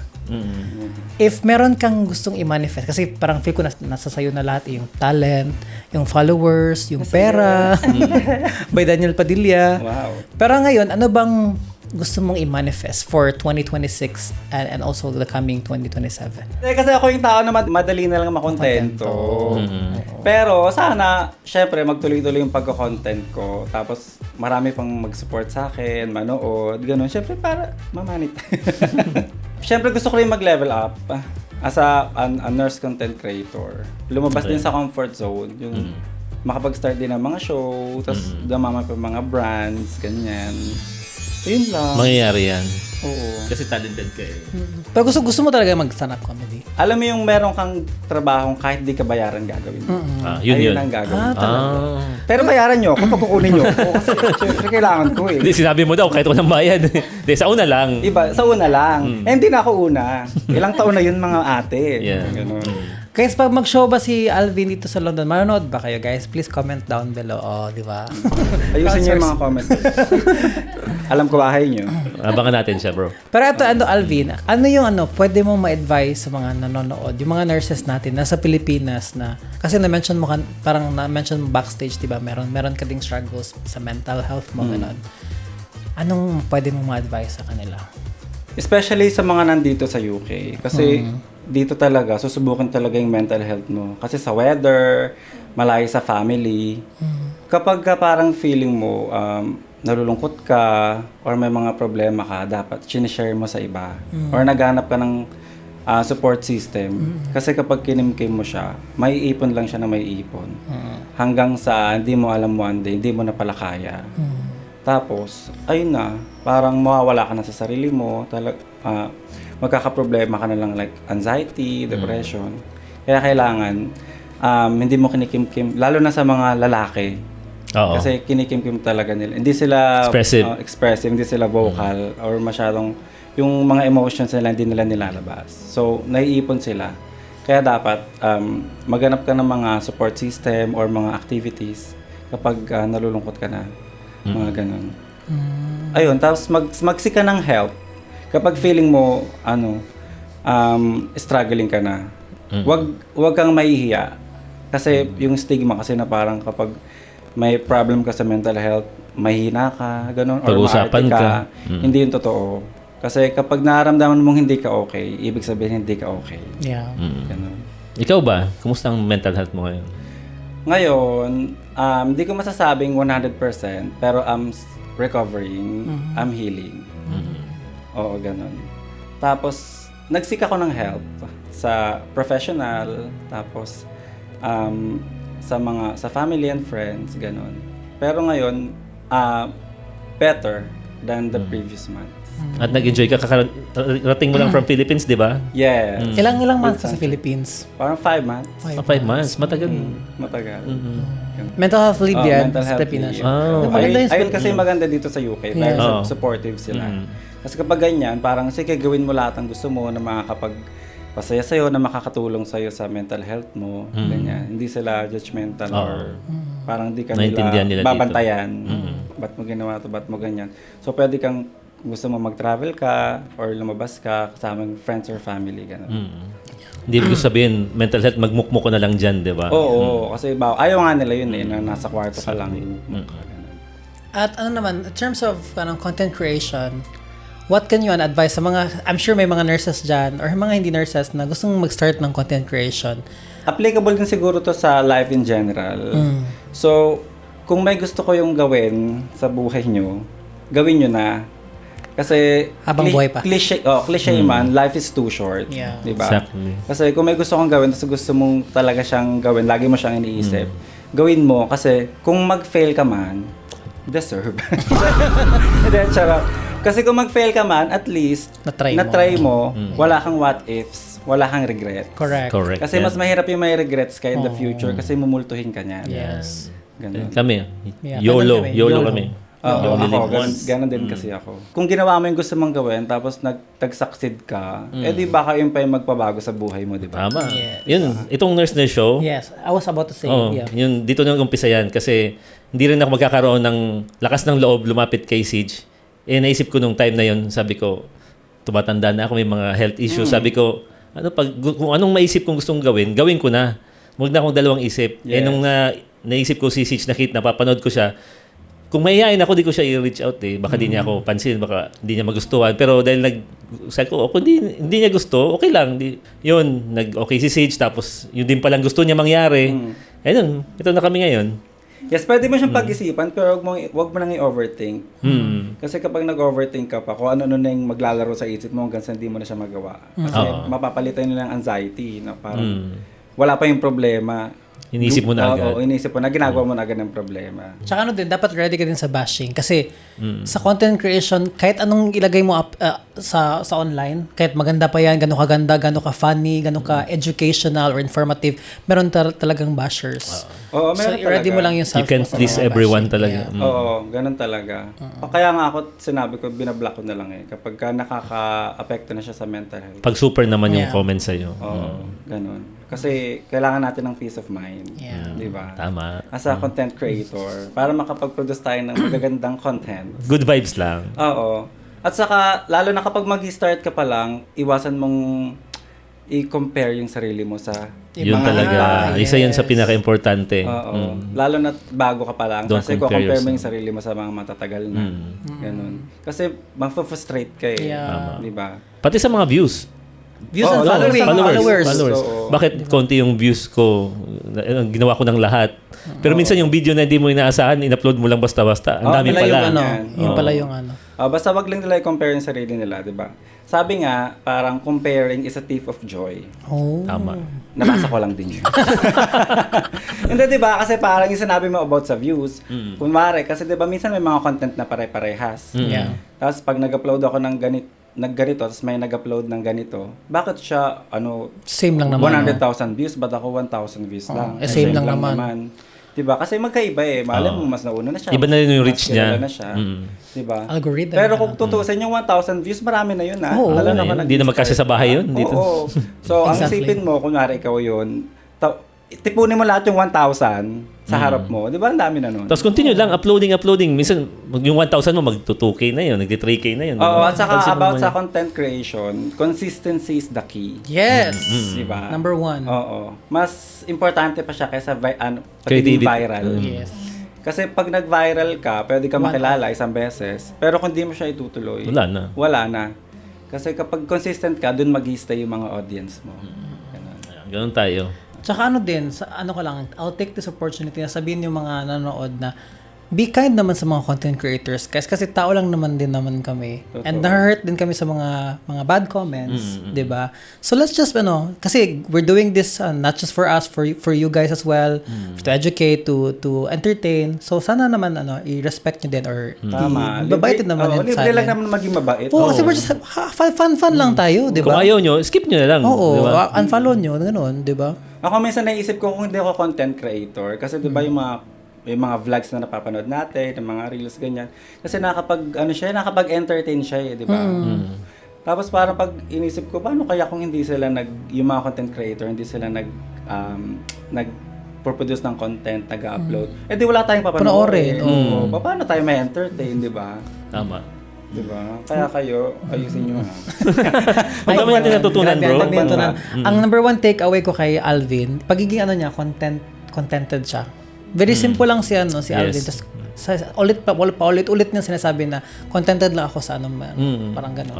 S2: If meron kang gustong i-manifest, kasi parang feel ko nasa sayo na lahat, yung talent, yung followers, yung pera, by Daniel Padilla.
S1: Wow.
S2: Pero ngayon, ano bang gusto mong i-manifest for 2026 and also the coming 2027?
S1: Kasi ako yung tao na madali na lang makontento. Pero sana, syempre, magtuloy-tuloy yung pagko-content ko. Tapos, marami pang mag-support sa akin, manood, ganun. Syempre, para mamanit. Syempre, gusto ko rin mag-level up as a nurse content creator. Lumabas din sa comfort zone. Yung makapag-start din ng mga show, tapos dumama pa mga brands, ganyan. Yun lang.
S3: Mangyayari yan.
S1: Oo.
S3: Kasi talented ka eh.
S2: Pero gusto mo talaga mag-stand-up comedy?
S1: Alam mo yung meron kang trabahong kahit di ka bayaran gagawin mo.
S3: Yun
S1: Ayun
S3: yun.
S1: ang gagawin.
S3: Ah.
S1: Pero bayaran nyo kung pagkukunin nyo. Oo, kasi syempre kailangan ko eh.
S3: Hindi, sinabi mo daw, kahit walang bayad. Hindi, sa una lang.
S1: Iba, sa una lang. Eh, hindi na ako una. Ilang taon na yun mga ate.
S3: Yeah.
S1: Ganun.
S2: Guys, pag mag-show ba si Alvin dito sa London, manonood ba kayo guys? Please comment down below. Oh, di ba?
S1: Ayusin nyo yung mga comment. Alam ko bahay nyo.
S3: Abangan natin siya, bro.
S2: Pero ito, Alvin, ano yung pwede mo ma-advise sa mga nanonood, yung mga nurses natin nasa Pilipinas na, kasi na-mention mo, parang na-mention mo backstage, di ba? Meron ka ding struggles sa mental health mo, ganun. Anong pwede mo ma-advise sa kanila?
S1: Especially sa mga nandito sa UK. Kasi dito talaga, susubukan talaga yung mental health mo. Kasi sa weather, malayo sa family. Kapag ka parang feeling mo, nalulungkot ka or may mga problema ka, dapat sinishare mo sa iba. Or naghanap ka ng support system. Kasi kapag kinimkim mo siya, may ipon lang siya na may ipon. Hanggang sa hindi mo alam one day, hindi mo na pala kaya. Tapos, ayun na, parang mawawala ka na sa sarili mo, magkakaproblema ka na lang like anxiety, depression. Kaya kailangan, hindi mo kinikimkim, lalo na sa mga lalaki.
S3: Oo.
S1: Kasi kinikimkim talaga nila. Hindi sila expressive, hindi sila vocal, or masyadong, yung mga emotions nila hindi nila nilalabas. So, naiipon sila. Kaya dapat, maghanap ka ng mga support system or mga activities kapag nalulungkot ka na. Mga ganun. Ayun, tapos magsik ka ng help. Kapag feeling mo, struggling ka na, wag kang mahihiya. Kasi yung stigma kasi na parang kapag may problem ka sa mental health, mahina ka, ganun, or
S3: Pag-usapan
S1: maarte
S3: ka.
S1: Hindi yun totoo. Kasi kapag nararamdaman mong hindi ka okay, ibig sabihin hindi ka okay.
S2: Yeah.
S1: Ganun.
S3: Ikaw ba? Kumusta ang mental health mo ngayon?
S1: Ngayon, hindi ko masasabing 100%, pero I'm recovering, I'm healing. Oo, ganun. Tapos, nagsik ako ng help sa professional, tapos sa family and friends, ganun. Pero ngayon, better than the previous months.
S3: At nag-enjoy ka, rating mo lang from Philippines, di ba?
S1: Yes.
S2: Ilang months sa Philippines?
S1: Parang 5 months.
S3: 5 months, matagal.
S1: Matagal.
S2: Mental health leave yan
S1: Mental
S2: sa
S1: health
S2: Pilipinas.
S1: leave.
S2: Maganda yung
S1: Ayun kasi maganda dito sa UK. Dahil
S3: Oo.
S1: supportive sila. Kasi kapag ganyan, parang sige, gawin mo lahat ng gusto mo na makakapagpasaya sa'yo, na makakatulong sa'yo sa mental health mo. Ganyan. Hindi sila judgmental or parang di ka
S3: Naintindihan nila dito.
S1: babantayan. Ba't mo ginawa to, ba't mo ganyan. So pwede kang gusto mo mag-travel ka or lumabas ka kasama ng friends or family. Ganun.
S3: Hindi mo sabihin, mental health, magmukmuk ko na lang dyan, di ba?
S1: Oo, kasi ayaw nga nila yun na nasa kwarto ka lang.
S2: At in terms of content creation, what can you advise sa mga, I'm sure may mga nurses dyan or mga hindi nurses na gustong mag-start ng content creation?
S1: Applicable din siguro to sa life in general. So, kung may gusto ko yung gawin sa buhay nyo, gawin nyo na. Kasi
S2: Habang buhay pa.
S1: Cliche man, life is too short.
S2: Yeah.
S1: Diba?
S3: Exactly.
S1: Kasi kung may gusto kong gawin, tapos gusto mong talaga siyang gawin, lagi mo siyang iniisip, gawin mo. Kasi kung mag-fail ka man, deserve. Hindi, charot. Kasi kung mag-fail ka man, at least, na-try mo, wala kang what ifs, wala kang regret.
S2: Correct.
S1: Kasi mas mahirap yung may regrets ka in the future kasi mumultuhin ka niyan.
S2: Yes.
S1: Ganun.
S3: Kami,
S2: Yeah,
S3: YOLO
S2: YOLO.
S3: kami.
S1: Oo,
S3: You only
S1: ako,
S3: live once.
S1: ganun din kasi ako. Kung ginawa mo yung gusto mong gawin, tapos nag-succeed ka, di baka yun pa yung magpabago sa buhay mo, di ba?
S3: Tama.
S2: Yes.
S3: Yun, itong Nurse Nurse Show,
S2: Yes. I was about to say, yeah.
S3: yun, dito na umpisa yan kasi hindi rin ako magkakaroon ng lakas ng loob lumapit kay Siege. Naisip ko nung time na yun, sabi ko, tumatanda na ako, may mga health issues. Sabi ko, kung anong maisip kong gustong gawin, gawin ko na. Huwag na akong dalawang isip.
S1: Yes.
S3: Nung naisip ko si Siege, napapanood ko siya, kung mahihain ako, di ko siya i-reach out eh. Baka di niya ako pansin, baka di niya magustuhan. Pero dahil sabi ko, kung hindi niya gusto, okay lang. Yun, okay si Sage, tapos yun din palang gusto niya mangyari. Ayun, ito na kami ngayon.
S1: Yes, pwede mo siyang pag-isipan, pero wag mo nang i-overthink. Kasi kapag nag-overthink ka pa, kung ano-ano na yung maglalaro sa isip mo hanggang sa hindi mo na siya magawa. Kasi mapapalitan nila ng anxiety na parang wala pa yung problema.
S3: Inisip mo na agad.
S1: Oo, inisip mo na, ginagawa mo na agad ng problema.
S2: Tsaka dapat ready ka din sa bashing. Kasi sa content creation, kahit anong ilagay mo up, sa online, kahit maganda pa yan, gano'ng kaganda, gano'ng ka funny, gano'ng ka educational or informative, meron talagang bashers.
S1: Oo,
S2: So,
S1: meron
S2: i-ready
S1: talaga.
S2: mo lang yung self
S3: You can't please everyone talaga.
S1: Oo, ganun talaga. Kaya nga ako, sinabi ko, binablock ko na lang eh. Kapag ka nakaka-apekto na siya sa mental health.
S3: Pag super naman yung comment sa'yo.
S1: Oo, ganun. Kasi kailangan natin ng peace of mind.
S2: Yeah.
S1: Di ba?
S3: Tama.
S1: As a content creator, para makapag-produce tayo ng magagandang content.
S3: Good vibes lang.
S1: Oo. At saka, lalo na kapag mag-start ka pa lang, iwasan mong i-compare yung sarili mo sa
S3: Yun
S2: Mga-
S3: talaga.
S2: yes.
S3: Isa yan sa pinaka-importante.
S1: Oo. Lalo na bago ka pa lang.
S3: Don't
S1: Kasi
S3: compare
S1: compare mo
S3: yourself.
S1: yung sarili mo sa mga matatagal na. Ganun. Kasi ma-frustrate ka eh.
S2: Yeah.
S1: Di ba?
S3: Pati sa mga views.
S2: Views
S1: Oo,
S2: and
S1: lalo
S2: following.
S1: sa mga
S2: Followers.
S1: Oo.
S3: Bakit konti yung views ko? Ginawa ko ng lahat. Pero minsan yung video na hindi mo inaasahan, in-upload mo lang basta-basta. Ang dami
S2: Pala
S3: pala.
S2: yung ano,
S1: Yan.
S2: yun pala yung ano.
S1: Basta wag lang nila i-compare yung sarili nila, di ba? Sabi nga, parang comparing is a thief of joy.
S2: Oh.
S3: Tama.
S1: Nabasa ko lang din yun. Hindi, di ba? Kasi parang yung sinabi mo about sa views. Kunwari, kasi di ba minsan may mga content na pare-parehas.
S2: Yeah.
S1: Tapos pag nag-upload ako ng ganito, tapos may nag-upload ng ganito, bakit siya,
S2: Same lang naman.
S1: 100,000 views, ba't ako 1,000 views lang?
S2: Same lang naman.
S1: Diba? Kasi magkaiba eh. Malay mo, mas nauna na siya.
S3: Iba na rin yung
S1: mas
S3: reach niya.
S1: kilala na siya. Diba?
S2: Algorithm.
S1: Pero kung tutusin yung 1,000 views, marami na yun, ha?
S2: Oo.
S1: Lalo
S3: Ano
S1: na
S3: yun? Hindi na magkasya sa bahay yun, dito.
S1: Oo. So, ang
S2: Exactly.
S1: isipin mo, kunwari ikaw yun, tipunin mo lahat yung 1,000 sa harap mo. Di ba? Ang dami na nun.
S3: Tapos continue lang, uploading. Minsan, yung 1,000 mo, mag-2K na yun, nag-3K na yun.
S1: Oo, at saka
S3: Pansin mo
S1: about
S3: naman
S1: sa
S3: yun.
S1: content creation, consistency is the key.
S2: Yes.
S1: Diba?
S2: Number 1.
S1: Oo. Mas importante pa siya kaysa pagiging
S3: Creativity.
S1: viral.
S2: Yes.
S1: Kasi pag nag-viral ka, pwede ka makilala isang beses. Pero kung di mo siya itutuloy,
S3: Wala na.
S1: Wala na. Kasi kapag consistent ka, dun mag-stay yung mga audience mo. Ganun.
S3: Ganun tayo.
S2: Tsaka ano din, ano ko lang, I'll take this opportunity na sabihin yung mga nanonood na be kind naman sa mga content creators guys kasi tao lang naman din naman kami.
S1: Totoo.
S2: And na-hurt din kami sa mga bad comments, 'di ba? So let's just kasi we're doing this not just for us, for you guys as well, to educate, to entertain. So sana naman i-respect niyo din or
S1: Tama.
S2: babait din naman yun sa
S1: libre lang
S2: amin.
S1: naman maging mabait.
S2: Oo, kasi we're just fun lang tayo, 'di
S3: Kung
S2: ba?
S3: ayaw nyo, skip nyo na lang.
S2: Oo,
S3: di ba?
S2: unfollow nyo, gano'n, 'di ba?
S1: Ako minsan naisip ko kung hindi ako content creator kasi 'di ba yung mga vlogs na napapanood natin, yung mga reels ganyan. Kasi nakapag-entertain siya, di ba? Tapos parang pag inisip ko, paano kaya kung hindi sila yung mga content creator, hindi sila nag-produce ng content, nag-upload. Di wala tayong papanoorin. Oo. Paano tayo may entertain, di ba?
S3: Tama.
S1: Di ba? Kaya kayo, ayusin nyo ha.
S3: Ang dami natin natutunan, bro.
S2: Grabe, ang dami natutunan. Ang number one takeaway ko kay Alvin, pagiging niya, contented siya. Very simple lang si Alvin. Tapos paulit-ulit niya sinasabi na contented lang ako sa man. Parang gano'n.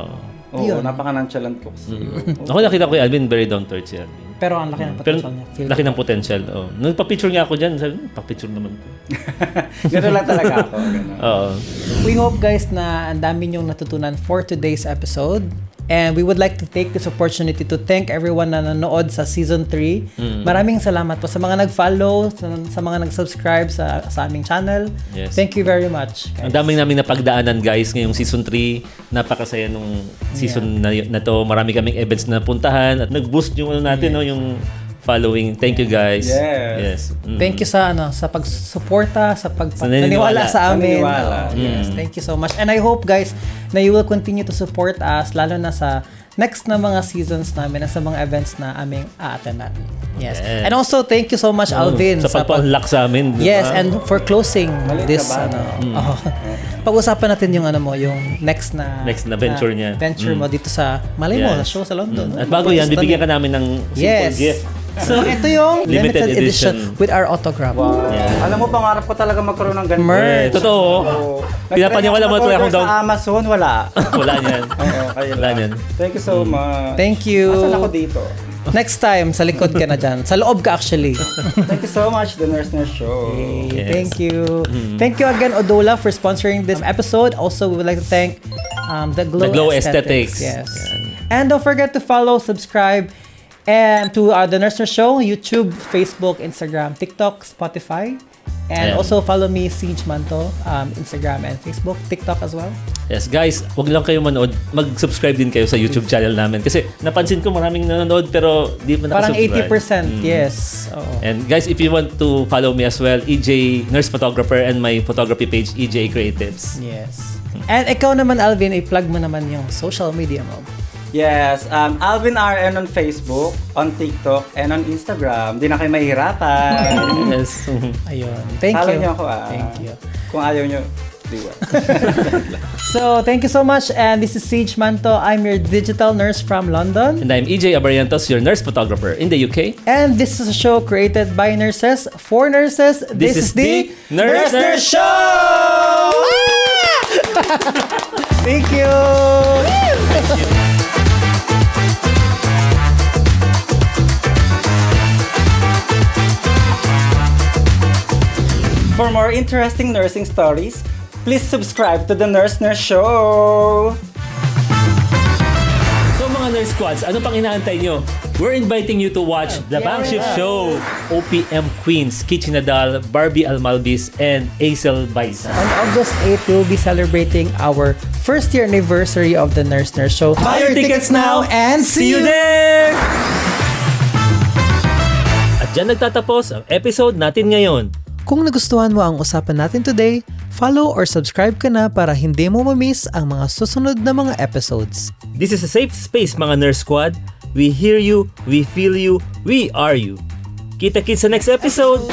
S1: Oo, napaka-nonchalant ko kasi.
S3: Ako nakita ko kay Alvin, very down to earth si Alvin.
S2: Pero ang laki ng
S3: Pero
S2: potential niya. Feel
S3: laki
S2: ko.
S3: ng potential. Oh. Nagpa-picture nga ako dyan. Sabi, pa-picture naman ko.
S1: Gano'n lang talaga ako. Ganun.
S3: Oo.
S2: We hope guys na ang dami niyong natutunan for today's episode. And we would like to take this opportunity to thank everyone na nanood sa Season 3. Maraming salamat po sa mga nag-follow, sa mga nag-subscribe sa aming channel.
S3: Yes.
S2: Thank you very much.
S3: Ang daming namin napagdaanan, guys, ngayong Season 3. Napakasaya nung season na to. Marami kaming events na puntahan at nag-boost yung natin, yung following. Thank you, guys.
S1: Yes.
S3: Mm.
S2: Thank you sa pagsuporta, sa
S3: naniniwala.
S2: pagpapaniwala sa amin.
S1: Naniniwala.
S2: Yes, thank you so much. And I hope guys na you will continue to support us lalo na sa next na mga seasons namin at sa mga events na aming a-attendan. Yes.
S3: Yes.
S2: And also thank you so much Alvin
S3: Sa pagpa-unlock sa amin. di
S2: Yes,
S3: ba?
S2: and for closing
S1: Maliit
S2: this
S1: ka ba?
S2: pag-usapan natin yung yung next na
S3: venture niya.
S2: Venture mo dito sa malay mo,
S3: Yes.
S2: show sa London.
S3: At bago yan, bibigyan ka namin ng simple
S2: Yes.
S3: gift.
S2: So ito yung
S3: Limited
S2: limited edition
S3: edition.
S2: with our autograph.
S1: Wow.
S3: Yeah.
S1: Alam mo, pangarap ko talaga magkaroon ng ganito.
S2: Merch.
S3: Totoo. Pinapaniwala mo tuloy akong
S1: sa Amazon, wala.
S3: Wala niyan.
S1: Oo, kaya
S3: Wala
S1: lang.
S3: niyan.
S1: Thank you so much.
S2: Thank you.
S1: Asan ako dito?
S2: Next time, sa likod ka na dyan. Sa loob ka actually.
S1: Thank you so much, The Nurse Nurse Show.
S3: Yes.
S2: Thank you. Thank you again, Odola, for sponsoring this episode. Also, we would like to thank the Glow
S3: Aesthetics.
S2: Yes. And don't forget to follow, subscribe, and to The Nurse Nurse Show, YouTube, Facebook, Instagram, TikTok, Spotify. And
S3: Ayan.
S2: also follow me, Siege Manto, Instagram and Facebook, TikTok as well.
S3: Yes, guys, wag lang kayo manood. Mag-subscribe din kayo sa YouTube channel namin. Kasi napansin ko maraming nanonood pero di pa
S2: Parang
S3: nakasubscribe.
S2: 80%, yes. Oo.
S3: And guys, if you want to follow me as well, EJ Nurse Photographer and my photography page, EJ Creatives.
S2: Yes. And ikaw naman, Alvin, i-plug mo naman yung social media mo.
S1: Yes, Alvin RN on Facebook, on TikTok, and on Instagram. Di na kayo mahihirapan.
S3: Yes.
S2: Ayun. Thank
S1: Follow
S2: you.
S1: niyo ako
S2: Thank you.
S1: Kung ayaw niyo, diwa.
S2: So, thank you so much. And this is Siege Manto. I'm your digital nurse from London.
S3: And I'm EJ Abarientos, your nurse photographer in the UK.
S2: And this is a show created by nurses for nurses.
S3: This is the Nurse Nurse
S2: Show! Thank you!
S3: Thank you.
S1: For more interesting nursing stories, please subscribe to the Nurse Show!
S3: So mga Nurse Squads, ano pang inaantay nyo? We're inviting you to watch The Bang Shift Show, OPM Queens, Kitchi Nadal, Barbie Almalbis, and Aisel Baisa.
S2: On August 8, we'll be celebrating our first year anniversary of the Nurse Show.
S3: Buy your tickets now
S2: and
S3: See you there! At dyan nagtatapos ang episode natin ngayon.
S2: Kung nagustuhan mo ang usapan natin today, follow or subscribe ka na para hindi mo ma-miss ang mga susunod na mga episodes.
S3: This is a safe space mga Nurse Squad. We hear you, we feel you, we are you. Kita-kits sa next episode!